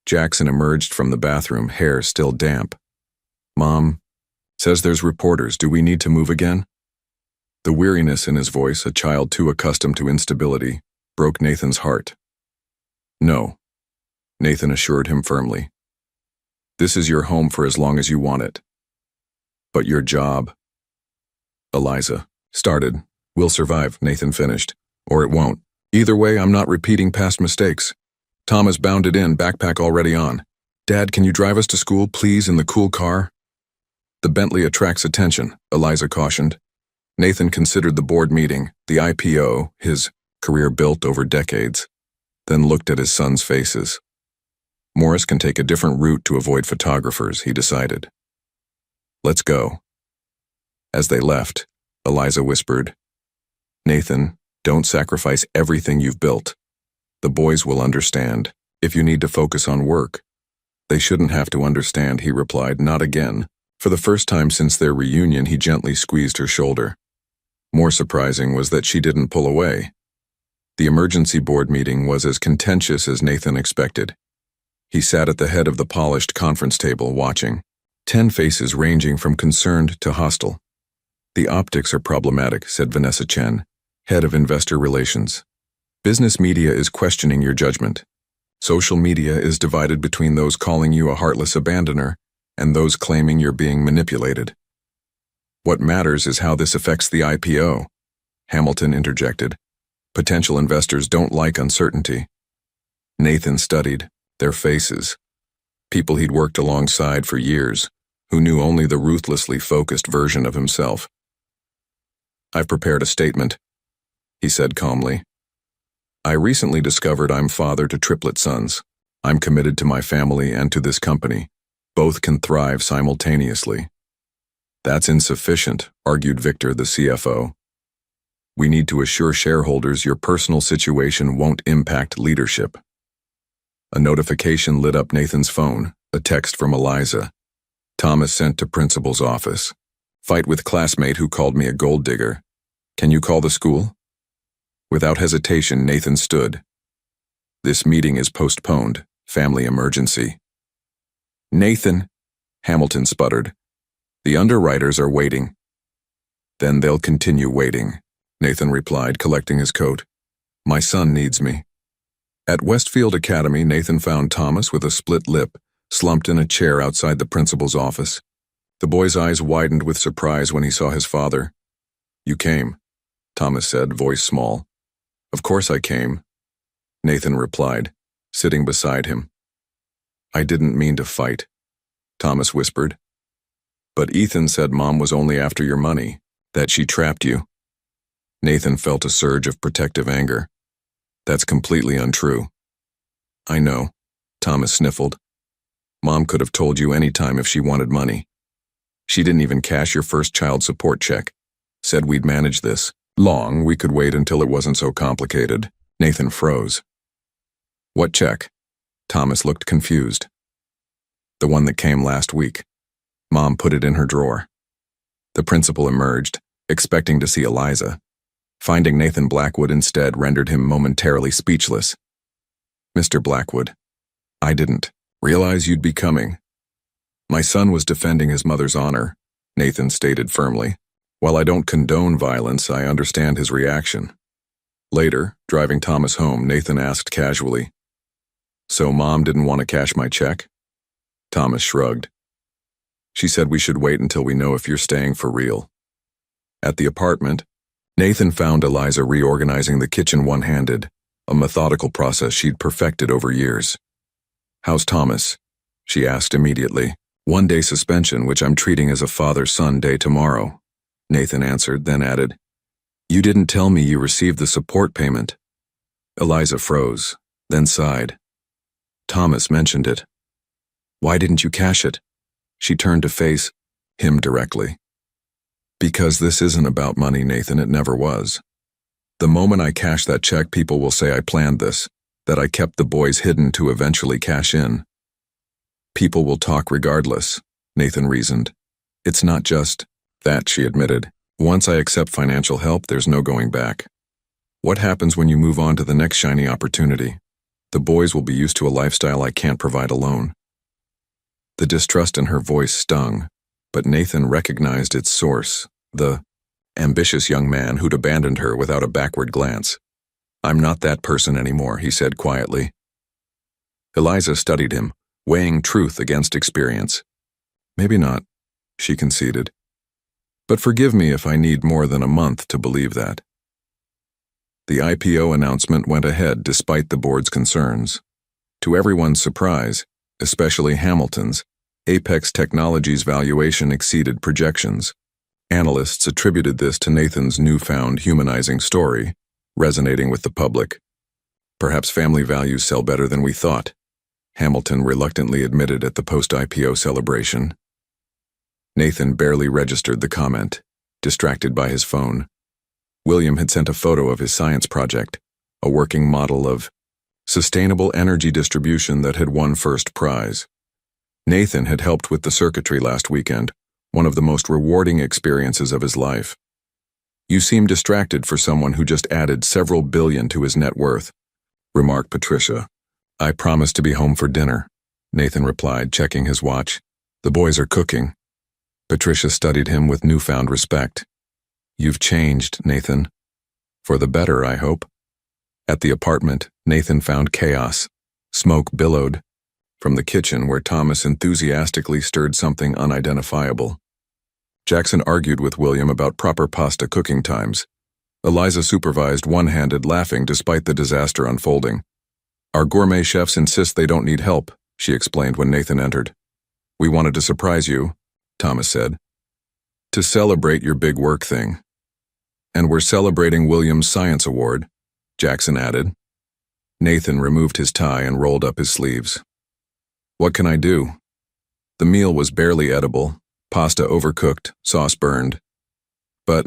Jackson emerged from the bathroom, hair still damp. Mom, says there's reporters. Do we need to move again? The weariness in his voice, a child too accustomed to instability, broke Nathan's heart. No, Nathan assured him firmly. This is your home for as long as you want it. But your job. Eliza started. We'll survive, Nathan finished. Or it won't. Either way, I'm not repeating past mistakes. Thomas bounded in, backpack already on. Dad, can you drive us to school, please, in the cool car? The Bentley attracts attention, Eliza cautioned. Nathan considered the board meeting, the IPO, his career built over decades, then looked at his sons' faces. Morris can take a different route to avoid photographers, he decided. Let's go. As they left, Eliza whispered, Nathan, don't sacrifice everything you've built. The boys will understand. If you need to focus on work. They shouldn't have to understand, he replied, not again. For the first time since their reunion, he gently squeezed her shoulder. More surprising was that she didn't pull away. The emergency board meeting was as contentious as Nathan expected. He sat at the head of the polished conference table watching, 10 faces ranging from concerned to hostile. The optics are problematic, said Vanessa Chen, head of investor relations. Business media is questioning your judgment. Social media is divided between those calling you a heartless abandoner and those claiming you're being manipulated. What matters is how this affects the IPO, Hamilton interjected. Potential investors don't like uncertainty. Nathan studied their faces. People he'd worked alongside for years, who knew only the ruthlessly focused version of himself. I've prepared a statement, he said calmly. I recently discovered I'm father to triplet sons. I'm committed to my family and to this company. Both can thrive simultaneously. That's insufficient, argued Victor, the CFO. We need to assure shareholders your personal situation won't impact leadership. A notification lit up Nathan's phone, a text from Eliza. Thomas sent to principal's office. Fight with classmate who called me a gold digger. Can you call the school? Without hesitation, Nathan stood. This meeting is postponed. Family emergency. Nathan, Hamilton sputtered. The underwriters are waiting. Then they'll continue waiting, Nathan replied, collecting his coat. My son needs me. At Westfield Academy, Nathan found Thomas with a split lip, slumped in a chair outside the principal's office. The boy's eyes widened with surprise when he saw his father. You came, Thomas said, voice small. Of course I came, Nathan replied, sitting beside him. I didn't mean to fight, Thomas whispered. But Ethan said Mom was only after your money, that she trapped you. Nathan felt a surge of protective anger. That's completely untrue. I know, Thomas sniffled. Mom could have told you any time if she wanted money. She didn't even cash your first child support check. Said we'd manage this. We could wait until it wasn't so complicated. Nathan froze. What check? Thomas looked confused. The one that came last week. Mom put it in her drawer. The principal emerged, expecting to see Eliza. Finding Nathan Blackwood instead rendered him momentarily speechless. Mr. Blackwood, I didn't realize you'd be coming. My son was defending his mother's honor, Nathan stated firmly. While I don't condone violence, I understand his reaction. Later, driving Thomas home, Nathan asked casually, So Mom didn't want to cash my check? Thomas shrugged. She said we should wait until we know if you're staying for real. At the apartment, Nathan found Eliza reorganizing the kitchen one-handed, a methodical process she'd perfected over years. How's Thomas? She asked immediately. 1 day suspension, which I'm treating as a father-son day tomorrow, Nathan answered, then added, You didn't tell me you received the support payment. Eliza froze, then sighed. Thomas mentioned it. Why didn't you cash it? She turned to face him directly. Because this isn't about money, Nathan, it never was. The moment I cash that check, people will say I planned this, that I kept the boys hidden to eventually cash in. People will talk regardless, Nathan reasoned. It's not just that, she admitted. Once I accept financial help, there's no going back. What happens when you move on to the next shiny opportunity? The boys will be used to a lifestyle I can't provide alone. The distrust in her voice stung, but Nathan recognized its source, the ambitious young man who'd abandoned her without a backward glance. I'm not that person anymore, he said quietly. Eliza studied him, weighing truth against experience. Maybe not, she conceded. But forgive me if I need more than a month to believe that. The IPO announcement went ahead despite the board's concerns. To everyone's surprise, especially Hamilton's, Apex Technologies' valuation exceeded projections. Analysts attributed this to Nathan's newfound humanizing story, resonating with the public. Perhaps family values sell better than we thought, Hamilton reluctantly admitted at the post-IPO celebration. Nathan barely registered the comment, distracted by his phone. William had sent a photo of his science project, a working model of sustainable energy distribution that had won first prize. Nathan had helped with the circuitry last weekend, one of the most rewarding experiences of his life. You seem distracted for someone who just added several billion to his net worth, remarked Patricia. I promised to be home for dinner, Nathan replied, checking his watch. The boys are cooking. Patricia studied him with newfound respect. You've changed, Nathan. For the better, I hope. At the apartment, Nathan found chaos. Smoke billowed from the kitchen where Thomas enthusiastically stirred something unidentifiable. Jackson argued with William about proper pasta cooking times. Eliza supervised one-handed, laughing despite the disaster unfolding. Our gourmet chefs insist they don't need help, she explained when Nathan entered. We wanted to surprise you, Thomas said. To celebrate your big work thing. And we're celebrating William's Science Award, Jackson added. Nathan removed his tie and rolled up his sleeves. What can I do? The meal was barely edible, pasta overcooked, sauce burned. But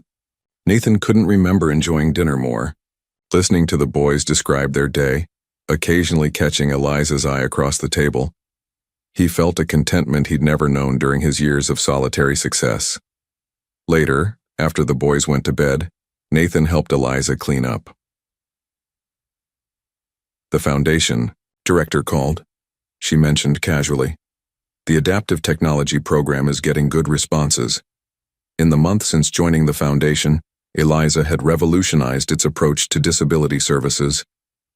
Nathan couldn't remember enjoying dinner more. Listening to the boys describe their day, occasionally catching Eliza's eye across the table, he felt a contentment he'd never known during his years of solitary success. Later, after the boys went to bed, Nathan helped Eliza clean up. "The foundation," director called. She mentioned casually. "The adaptive technology program is getting good responses." In the month since joining the foundation, Eliza had revolutionized its approach to disability services,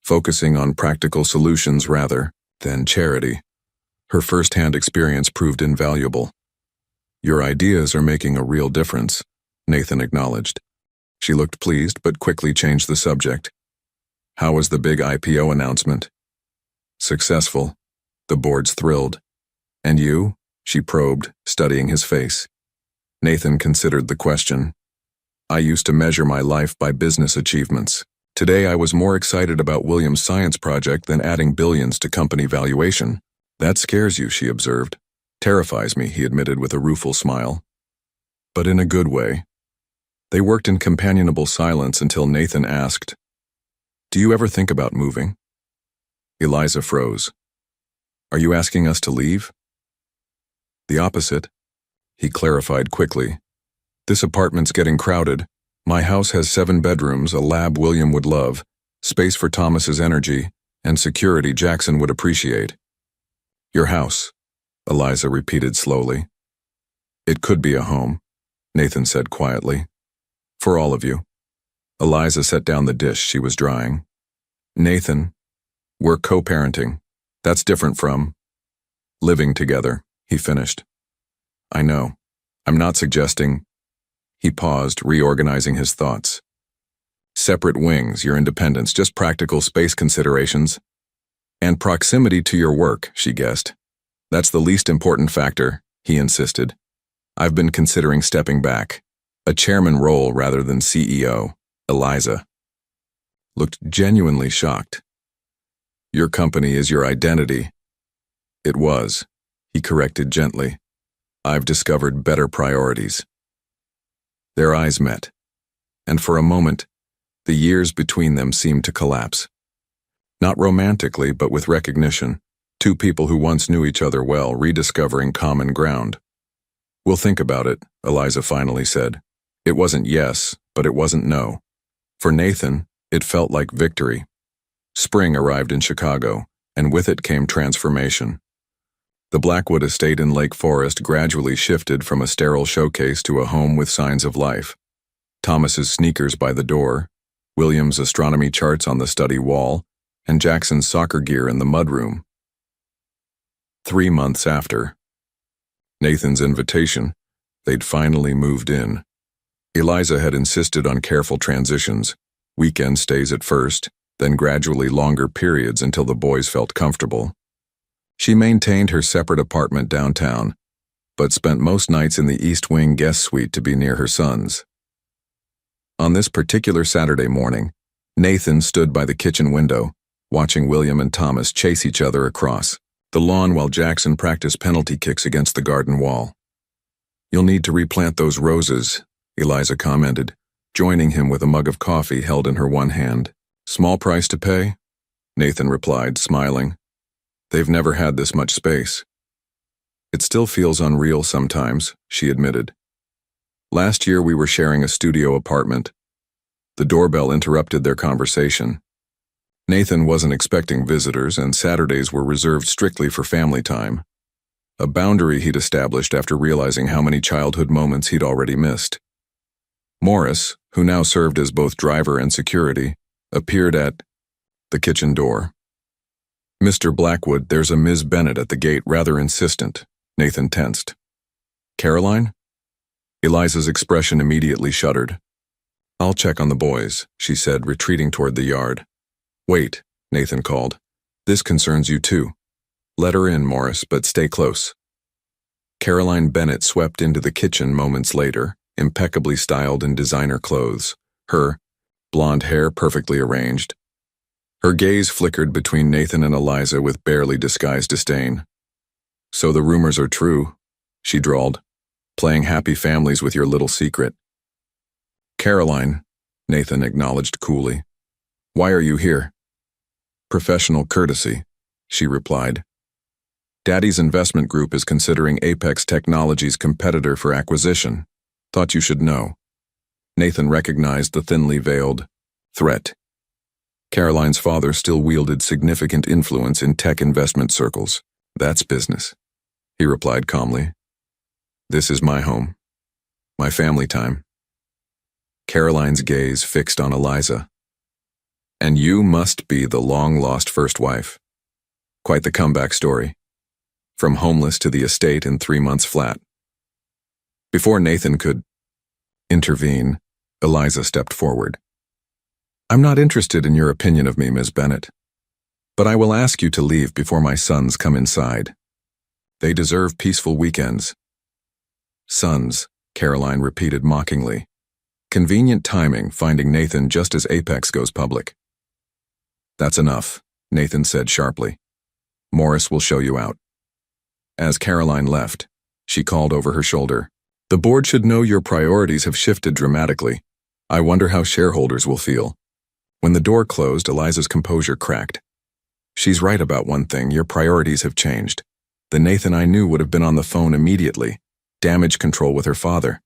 focusing on practical solutions rather than charity. Her first-hand experience proved invaluable. "Your ideas are making a real difference," Nathan acknowledged. She looked pleased but quickly changed the subject. "How was the big IPO announcement?" "Successful." The board's thrilled. "And you?" she probed, studying his face. Nathan considered the question. "I used to measure my life by business achievements. Today I was more excited about William's science project than adding billions to company valuation." "That scares you," she observed. "Terrifies me," he admitted with a rueful smile. But in a good way. They worked in companionable silence until Nathan asked, "Do you ever think about moving?" Eliza froze. "Are you asking us to leave?" "The opposite," he clarified quickly. "This apartment's getting crowded. My house has 7 bedrooms, a lab William would love, space for Thomas's energy, and security Jackson would appreciate." "Your house," Eliza repeated slowly. "It could be a home," Nathan said quietly. "For all of you." Eliza set down the dish she was drying. "Nathan, we're co-parenting. That's different from living together," he finished. "I know. I'm not suggesting—" He paused, reorganizing his thoughts. "Separate wings, your independence, just practical space considerations. And proximity to your work," she guessed. "That's the least important factor," he insisted. "I've been considering stepping back. A chairman role rather than CEO." Eliza looked genuinely shocked. "Your company is your identity." "It was," he corrected gently. "I've discovered better priorities." Their eyes met, and for a moment, the years between them seemed to collapse. Not romantically, but with recognition, two people who once knew each other well rediscovering common ground. "We'll think about it," Eliza finally said. It wasn't yes, but it wasn't no. For Nathan, it felt like victory. Spring arrived in Chicago, and with it came transformation. The Blackwood estate in Lake Forest gradually shifted from a sterile showcase to a home with signs of life. Thomas's sneakers by the door, William's astronomy charts on the study wall, and Jackson's soccer gear in the mudroom. 3 months after Nathan's invitation, they'd finally moved in. Eliza had insisted on careful transitions, weekend stays at first, then gradually longer periods until the boys felt comfortable. She maintained her separate apartment downtown, but spent most nights in the East Wing guest suite to be near her sons. On this particular Saturday morning, Nathan stood by the kitchen window, watching William and Thomas chase each other across the lawn while Jackson practiced penalty kicks against the garden wall. "You'll need to replant those roses," Eliza commented, joining him with a mug of coffee held in her one hand. "Small price to pay?" Nathan replied, smiling. "They've never had this much space." "It still feels unreal sometimes," she admitted. "Last year we were sharing a studio apartment." The doorbell interrupted their conversation. Nathan wasn't expecting visitors, and Saturdays were reserved strictly for family time. A boundary he'd established after realizing how many childhood moments he'd already missed. Morris, who now served as both driver and security, appeared at the kitchen door. "Mr. Blackwood, there's a Ms. Bennett at the gate, rather insistent." Nathan tensed. "Caroline?" Eliza's expression immediately shuddered. "I'll check on the boys," she said, retreating toward the yard. "Wait," Nathan called. "This concerns you too. Let her in, Morris, but stay close." Caroline Bennett swept into the kitchen moments later, impeccably styled in designer clothes, her blonde hair perfectly arranged. Her gaze flickered between Nathan and Eliza with barely disguised disdain. "So the rumors are true," she drawled, "playing happy families with your little secret." Caroline, Nathan acknowledged coolly. Why are you here? Professional courtesy, she replied. Daddy's investment group is considering Apex Technologies' competitor for acquisition. Thought you should know. Nathan recognized the thinly veiled threat. Caroline's father still wielded significant influence in tech investment circles. That's business, he replied calmly. This is my home. My family time. Caroline's gaze fixed on Eliza. And you must be the long-lost first wife. Quite the comeback story. From homeless to the estate in 3 months flat. Before Nathan could intervene, Eliza stepped forward. I'm not interested in your opinion of me, Ms. Bennett. But I will ask you to leave before my sons come inside. They deserve peaceful weekends. Sons, Caroline repeated mockingly. Convenient timing, finding Nathan just as Apex goes public. That's enough, Nathan said sharply. Morris will show you out. As Caroline left, she called over her shoulder. The board should know your priorities have shifted dramatically. I wonder how shareholders will feel. When the door closed, Eliza's composure cracked. She's right about one thing, your priorities have changed. The Nathan I knew would have been on the phone immediately, damage control with her father.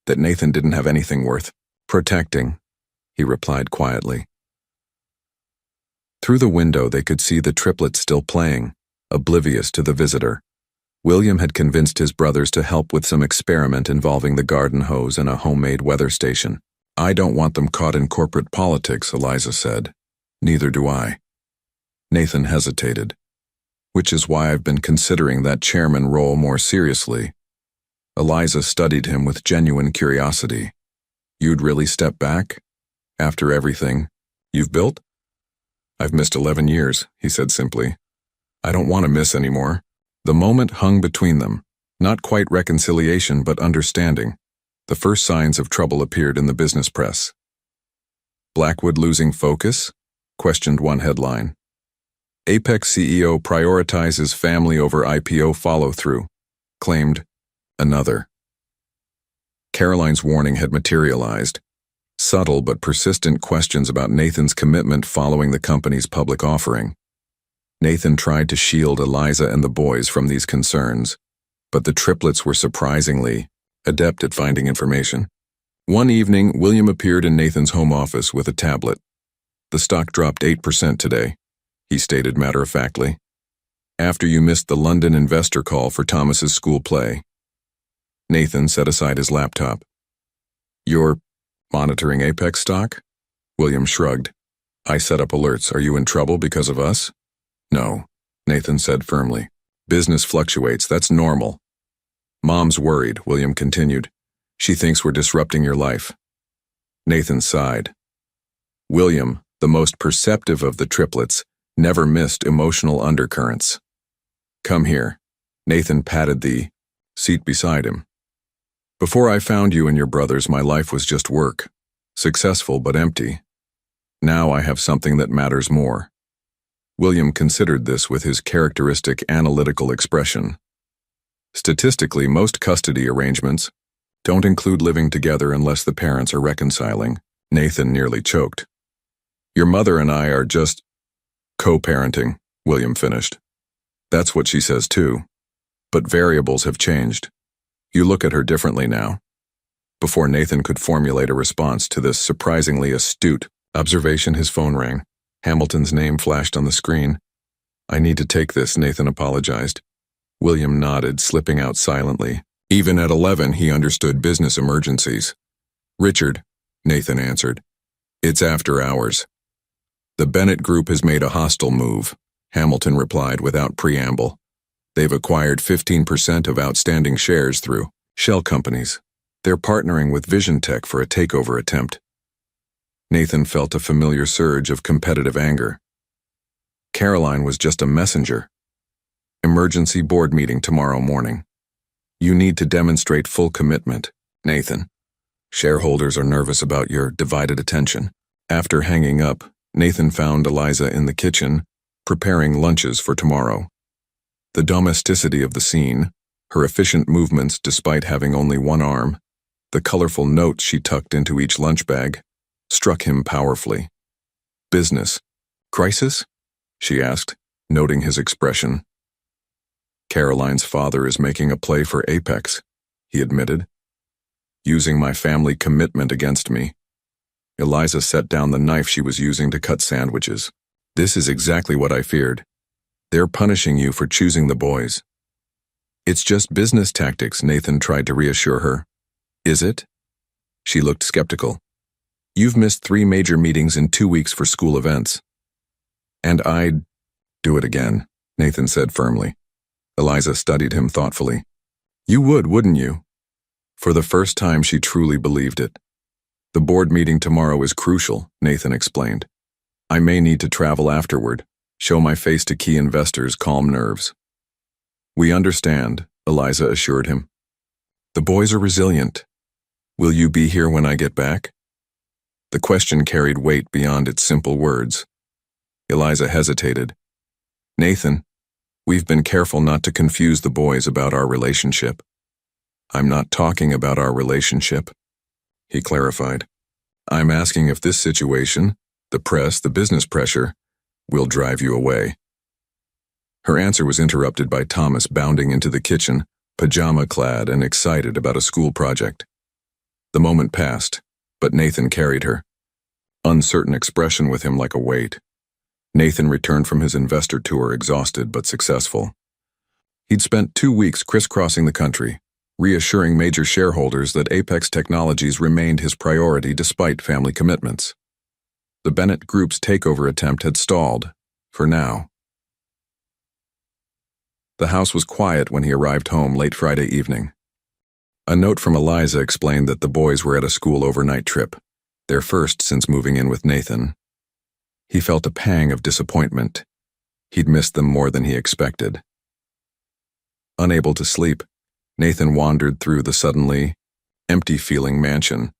That Nathan didn't have anything worth protecting, he replied quietly. Through the window they could see the triplets still playing, oblivious to the visitor. William had convinced his brothers to help with some experiment involving the garden hose and a homemade weather station. I don't want them caught in corporate politics, Eliza said. Neither do I. Nathan hesitated. Which is why I've been considering that chairman role more seriously. Eliza studied him with genuine curiosity. You'd really step back? After everything you've built? I've missed 11 years, he said simply. I don't want to miss anymore. The moment hung between them. Not quite reconciliation, but understanding. The first signs of trouble appeared in the business press. Blackwood losing focus? Questioned one headline. Apex CEO prioritizes family over IPO follow-through, claimed another. Caroline's warning had materialized. Subtle but persistent questions about Nathan's commitment following the company's public offering. Nathan tried to shield Eliza and the boys from these concerns, but the triplets were surprisingly adept at finding information. One evening, William appeared in Nathan's home office with a tablet. The stock dropped 8% today, he stated matter-of-factly. After you missed the London investor call for Thomas's school play. Nathan set aside his laptop. You're monitoring Apex stock? William shrugged. I set up alerts. Are you in trouble because of us? No, Nathan said firmly. Business fluctuates, that's normal. Mom's worried, William continued. She thinks we're disrupting your life. Nathan sighed. William, the most perceptive of the triplets, never missed emotional undercurrents. Come here. Nathan patted the seat beside him. Before I found you and your brothers, my life was just work. Successful but empty. Now I have something that matters more. William considered this with his characteristic analytical expression. Statistically, most custody arrangements don't include living together unless the parents are reconciling. Nathan nearly choked. Your mother and I are just co-parenting, William finished. That's what she says too. But variables have changed. You look at her differently now. Before Nathan could formulate a response to this surprisingly astute observation, his phone rang. Hamilton's name flashed on the screen. I need to take this, Nathan apologized. William nodded, slipping out silently. Even at 11, he understood business emergencies. Richard, Nathan answered. It's after hours. The Bennett Group has made a hostile move, Hamilton replied without preamble. They've acquired 15% of outstanding shares through shell companies. They're partnering with Vision Tech for a takeover attempt. Nathan felt a familiar surge of competitive anger. Caroline was just a messenger. Emergency board meeting tomorrow morning. You need to demonstrate full commitment, Nathan. Shareholders are nervous about your divided attention. After hanging up, Nathan found Eliza in the kitchen, preparing lunches for tomorrow. The domesticity of the scene, her efficient movements despite having only one arm, The colorful notes she tucked into each lunch bag struck him powerfully. Business. Crisis? She asked, noting his expression. Caroline's father is making a play for Apex, he admitted, using my family commitment against me. Eliza set down the knife she was using to cut sandwiches. This is exactly what I feared. They're punishing you for choosing the boys. It's just business tactics, Nathan tried to reassure her. Is it? She looked skeptical. You've missed 3 major meetings in 2 weeks for school events. And I'd do it again, Nathan said firmly. Eliza studied him thoughtfully. You would, wouldn't you? For the first time, she truly believed it. The board meeting tomorrow is crucial, Nathan explained. I may need to travel afterward, show my face to key investors, calm nerves. We understand, Eliza assured him. The boys are resilient. Will you be here when I get back? The question carried weight beyond its simple words. Eliza hesitated. Nathan, we've been careful not to confuse the boys about our relationship. I'm not talking about our relationship, he clarified. I'm asking if this situation, the press, the business pressure, will drive you away. Her answer was interrupted by Thomas bounding into the kitchen, pajama-clad and excited about a school project. The moment passed, but Nathan carried her, uncertain expression with him like a weight. Nathan returned from his investor tour exhausted but successful. He'd spent 2 weeks crisscrossing the country, reassuring major shareholders that Apex Technologies remained his priority despite family commitments. The Bennett Group's takeover attempt had stalled, for now. The house was quiet when he arrived home late Friday evening. A note from Eliza explained that the boys were at a school overnight trip, their first since moving in with Nathan. He felt a pang of disappointment. He'd missed them more than he expected. Unable to sleep, Nathan wandered through the suddenly empty-feeling mansion.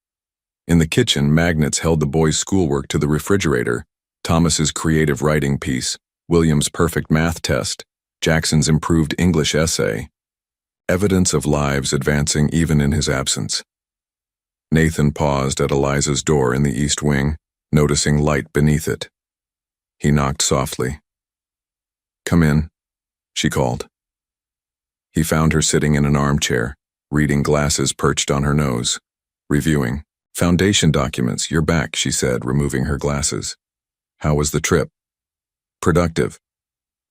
In the kitchen, magnets held the boys' schoolwork to the refrigerator, Thomas's creative writing piece, William's perfect math test, Jackson's improved English essay. Evidence of lives advancing even in his absence. Nathan paused at Eliza's door in the east wing, noticing light beneath it. He knocked softly. Come in, she called. He found her sitting in an armchair, reading, glasses perched on her nose, reviewing. Foundation documents, you're back, she said, removing her glasses. How was the trip? Productive.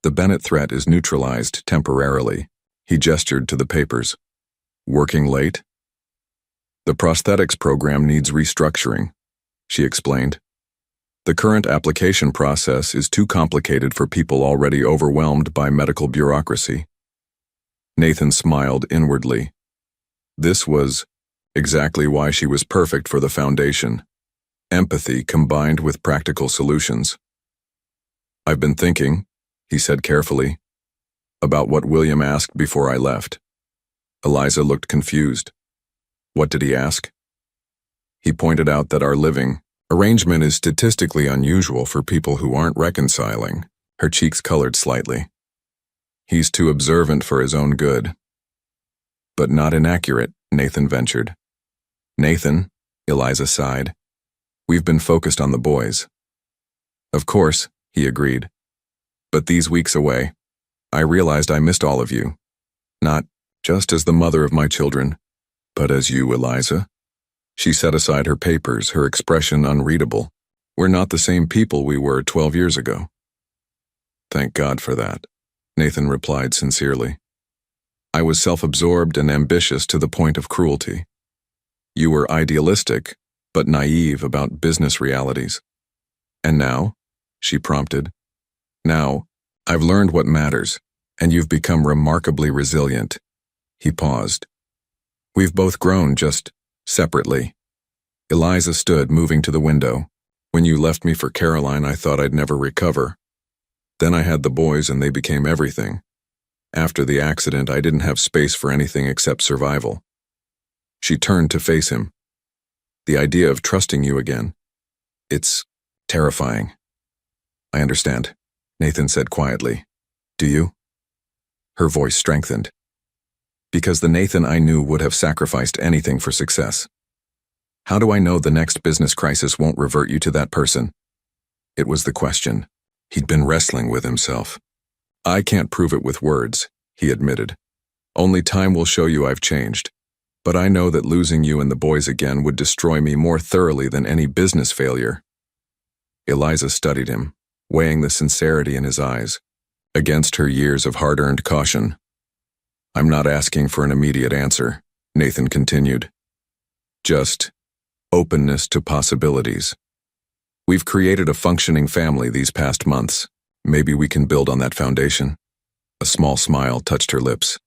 The Bennett threat is neutralized temporarily. He gestured to the papers. Working late? The prosthetics program needs restructuring, she explained. The current application process is too complicated for people already overwhelmed by medical bureaucracy. Nathan smiled inwardly. This was exactly why she was perfect for the foundation. Empathy combined with practical solutions. I've been thinking, he said carefully, about what William asked before I left. Eliza looked confused. What did he ask? He pointed out that our living arrangement is statistically unusual for people who aren't reconciling. Her cheeks colored slightly. He's too observant for his own good. But not inaccurate, Nathan ventured. Nathan, Eliza sighed. We've been focused on the boys. Of course, he agreed. But these weeks away, I realized I missed all of you. Not just as the mother of my children, but as you, Eliza. She set aside her papers, her expression unreadable. We're not the same people we were 12 years ago. Thank God for that, Nathan replied sincerely. I was self-absorbed and ambitious to the point of cruelty. You were idealistic, but naive about business realities. And now, she prompted, now, I've learned what matters, and you've become remarkably resilient. He paused. We've both grown, just separately. Eliza stood, moving to the window. When you left me for Caroline, I thought I'd never recover. Then I had the boys and they became everything. After the accident, I didn't have space for anything except survival. She turned to face him. The idea of trusting you again. It's terrifying. I understand, Nathan said quietly. Do you? Her voice strengthened. Because the Nathan I knew would have sacrificed anything for success. How do I know the next business crisis won't revert you to that person? It was the question. He'd been wrestling with himself. I can't prove it with words, he admitted. Only time will show you I've changed. But I know that losing you and the boys again would destroy me more thoroughly than any business failure. Eliza studied him, weighing the sincerity in his eyes, against her years of hard-earned caution. I'm not asking for an immediate answer, Nathan continued. Just openness to possibilities. We've created a functioning family these past months. Maybe we can build on that foundation. A small smile touched her lips.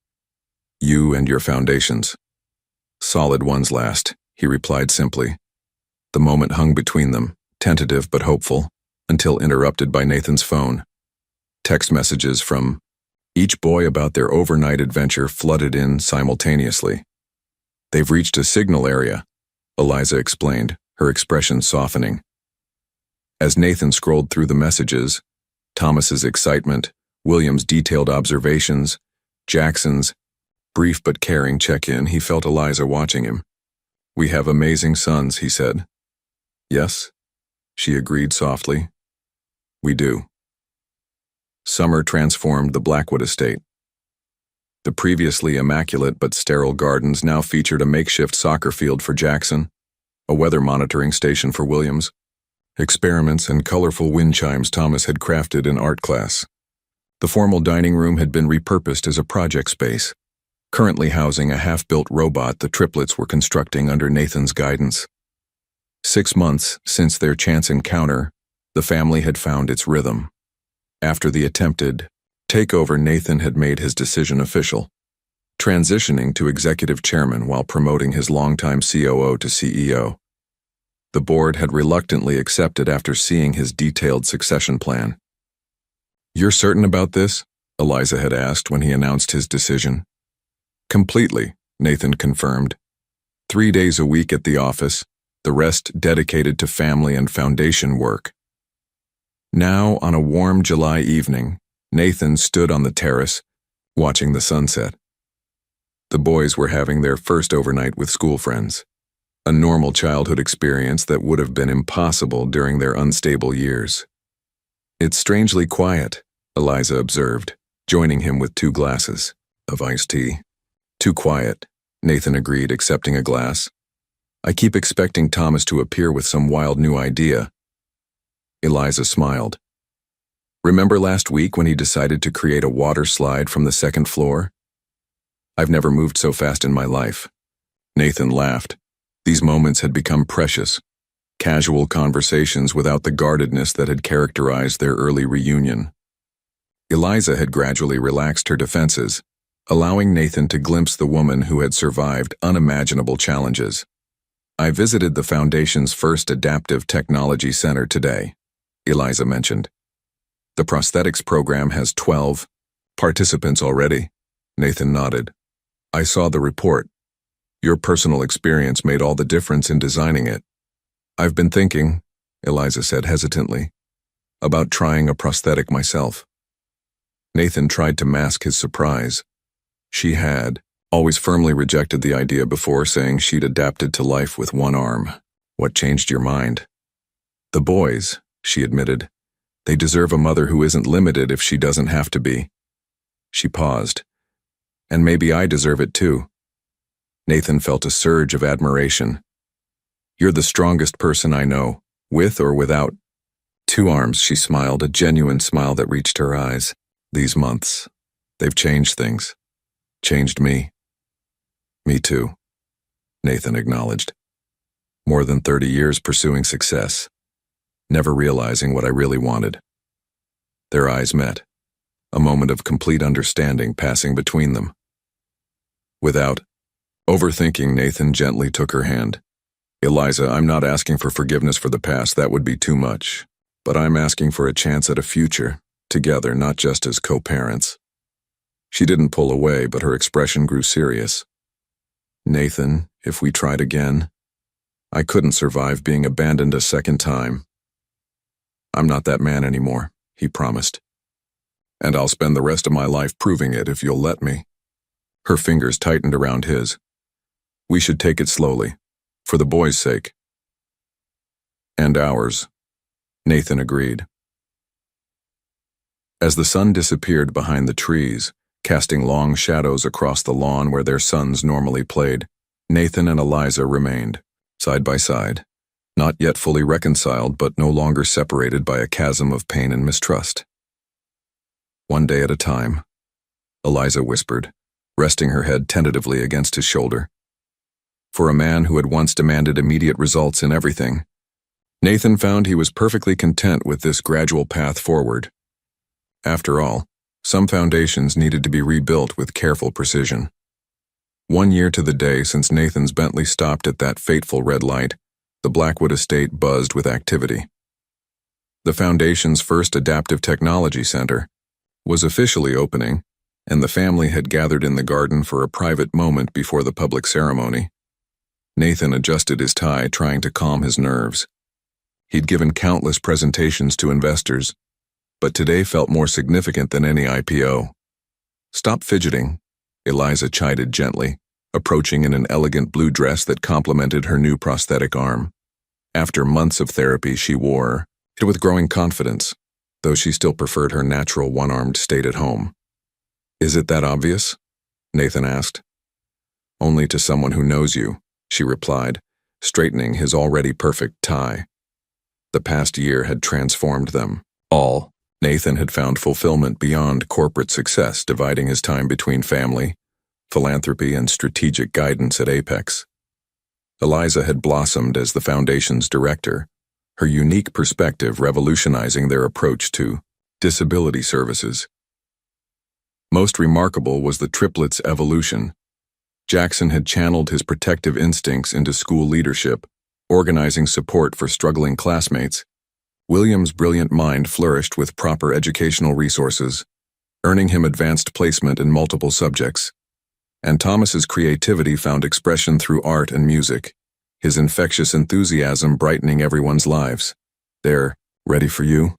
You and your foundations. Solid ones last, he replied simply. The moment hung between them, tentative but hopeful, until interrupted by Nathan's phone. Text messages from each boy about their overnight adventure flooded in simultaneously. They've reached a signal area, Eliza explained, her expression softening. As Nathan scrolled through the messages, Thomas's excitement, William's detailed observations, Jackson's brief but caring check-in, he felt Eliza watching him. We have amazing sons, he said. Yes, she agreed softly. We do. Summer transformed the Blackwood estate. The previously immaculate but sterile gardens now featured a makeshift soccer field for Jackson, a weather monitoring station for Williams, experiments and colorful wind chimes Thomas had crafted in art class. The formal dining room had been repurposed as a project space, currently housing a half-built robot the triplets were constructing under Nathan's guidance. 6 months since their chance encounter, the family had found its rhythm. After the attempted takeover, Nathan had made his decision official, transitioning to executive chairman while promoting his longtime COO to CEO. The board had reluctantly accepted after seeing his detailed succession plan. You're certain about this? Eliza had asked when he announced his decision. Completely, Nathan confirmed. 3 days a week at the office, the rest dedicated to family and foundation work. Now, on a warm July evening, Nathan stood on the terrace, watching the sunset. The boys were having their first overnight with school friends, a normal childhood experience that would have been impossible during their unstable years. It's strangely quiet, Eliza observed, joining him with 2 glasses of iced tea. Too quiet, Nathan agreed, accepting a glass. I keep expecting Thomas to appear with some wild new idea. Eliza smiled. Remember last week when he decided to create a water slide from the 2nd floor? I've never moved so fast in my life. Nathan laughed. These moments had become precious, casual conversations without the guardedness that had characterized their early reunion. Eliza had gradually relaxed her defenses, allowing Nathan to glimpse the woman who had survived unimaginable challenges. I visited the Foundation's first adaptive technology center today, Eliza mentioned. The prosthetics program has 12 participants already. Nathan nodded. I saw the report. Your personal experience made all the difference in designing it. I've been thinking, Eliza said hesitantly, about trying a prosthetic myself. Nathan tried to mask his surprise. She had always firmly rejected the idea before, saying she'd adapted to life with 1 arm. What changed your mind? The boys, she admitted. They deserve a mother who isn't limited if she doesn't have to be. She paused. And maybe I deserve it too. Nathan felt a surge of admiration. You're the strongest person I know, with or without 2 arms, she smiled, a genuine smile that reached her eyes. These months, they've changed things. Changed me. Me too, Nathan acknowledged. More than 30 years pursuing success, never realizing what I really wanted. Their eyes met, a moment of complete understanding passing between them. Without overthinking, Nathan gently took her hand. Eliza, I'm not asking for forgiveness for the past, that would be too much. But I'm asking for a chance at a future, together, not just as co-parents. She didn't pull away, but her expression grew serious. Nathan, if we tried again, I couldn't survive being abandoned a second time. I'm not that man anymore, he promised. And I'll spend the rest of my life proving it if you'll let me. Her fingers tightened around his. We should take it slowly, for the boy's sake. And ours, Nathan agreed. As the sun disappeared behind the trees, casting long shadows across the lawn where their sons normally played, Nathan and Eliza remained, side by side, not yet fully reconciled but no longer separated by a chasm of pain and mistrust. One day at a time, Eliza whispered, resting her head tentatively against his shoulder. For a man who had once demanded immediate results in everything, Nathan found he was perfectly content with this gradual path forward. After all, some foundations needed to be rebuilt with careful precision. 1 year to the day since Nathan's Bentley stopped at that fateful red light, the Blackwood estate buzzed with activity. The foundation's first adaptive technology center was officially opening, and the family had gathered in the garden for a private moment before the public ceremony. Nathan adjusted his tie, trying to calm his nerves. He'd given countless presentations to investors, but today felt more significant than any IPO. Stop fidgeting, Eliza chided gently, approaching in an elegant blue dress that complemented her new prosthetic arm. After months of therapy, she wore it with growing confidence, though she still preferred her natural one-armed state at home. Is it that obvious? Nathan asked. Only to someone who knows you, she replied, straightening his already perfect tie. The past year had transformed them all. Nathan had found fulfillment beyond corporate success, dividing his time between family, philanthropy, and strategic guidance at Apex. Eliza had blossomed as the foundation's director, her unique perspective revolutionizing their approach to disability services. Most remarkable was the triplets' evolution. Jackson had channeled his protective instincts into school leadership, organizing support for struggling classmates. William's brilliant mind flourished with proper educational resources, earning him advanced placement in multiple subjects. And Thomas's creativity found expression through art and music, his infectious enthusiasm brightening everyone's lives. They're ready for you,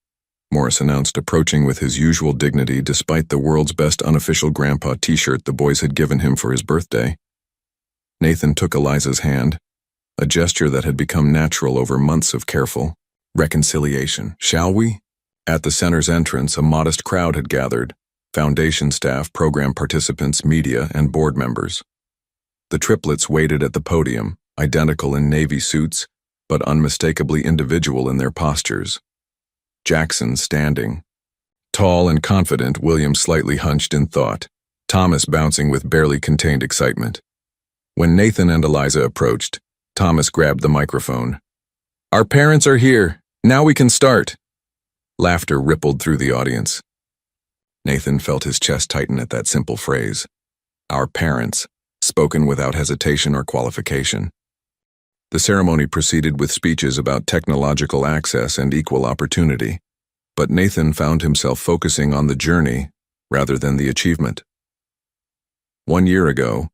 Morris announced, approaching with his usual dignity despite the world's best unofficial grandpa t-shirt the boys had given him for his birthday. Nathan took Eliza's hand, a gesture that had become natural over months of careful reconciliation. Shall we? At the center's entrance, a modest crowd had gathered, foundation staff, program participants, media, and board members. The triplets waited at the podium, identical in navy suits, but unmistakably individual in their postures. Jackson standing, tall and confident, William slightly hunched in thought, Thomas bouncing with barely contained excitement. When Nathan and Eliza approached, Thomas grabbed the microphone. Our parents are here. Now we can start. Laughter rippled through the audience. Nathan felt his chest tighten at that simple phrase. Our parents, spoken without hesitation or qualification. The ceremony proceeded with speeches about technological access and equal opportunity, but Nathan found himself focusing on the journey rather than the achievement. 1 year ago,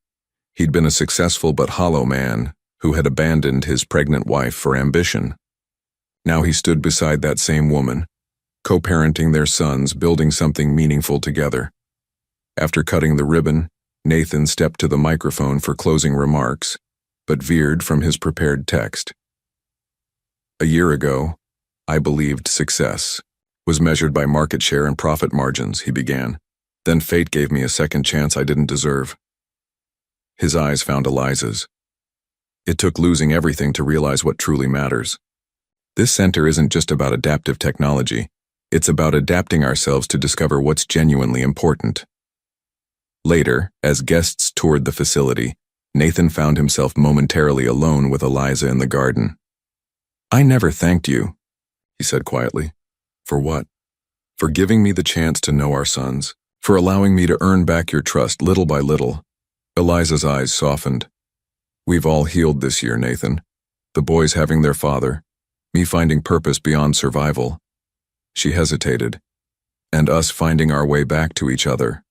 he'd been a successful but hollow man who had abandoned his pregnant wife for ambition. Now he stood beside that same woman, co-parenting their sons, building something meaningful together. After cutting the ribbon, Nathan stepped to the microphone for closing remarks, but veered from his prepared text. A year ago, I believed success was measured by market share and profit margins, he began. Then fate gave me a second chance I didn't deserve. His eyes found Eliza's. It took losing everything to realize what truly matters. This center isn't just about adaptive technology. It's about adapting ourselves to discover what's genuinely important. Later, as guests toured the facility, Nathan found himself momentarily alone with Eliza in the garden. I never thanked you, he said quietly. For what? For giving me the chance to know our sons, for allowing me to earn back your trust little by little. Eliza's eyes softened. We've all healed this year, Nathan. The boys having their father, me finding purpose beyond survival. She hesitated, and us finding our way back to each other.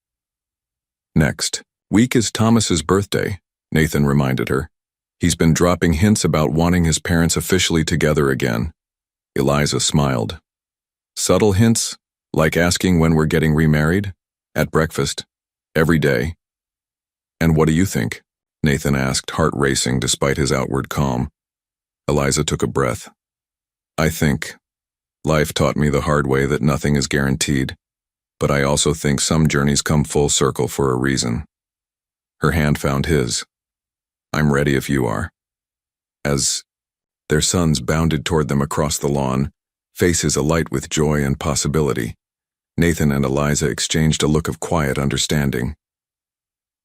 Next week is Thomas's birthday, Nathan reminded her. He's been dropping hints about wanting his parents officially together again. Eliza smiled. Subtle hints, like asking when we're getting remarried? At breakfast. Every day. "And what do you think?" Nathan asked, heart racing despite his outward calm. Eliza took a breath. "I think life taught me the hard way that nothing is guaranteed, but I also think some journeys come full circle for a reason." Her hand found his. "I'm ready if you are." As their sons bounded toward them across the lawn, faces alight with joy and possibility, Nathan and Eliza exchanged a look of quiet understanding.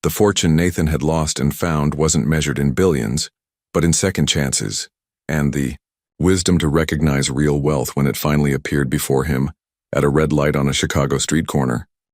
The fortune Nathan had lost and found wasn't measured in billions, but in second chances, and the wisdom to recognize real wealth when it finally appeared before him at a red light on a Chicago street corner.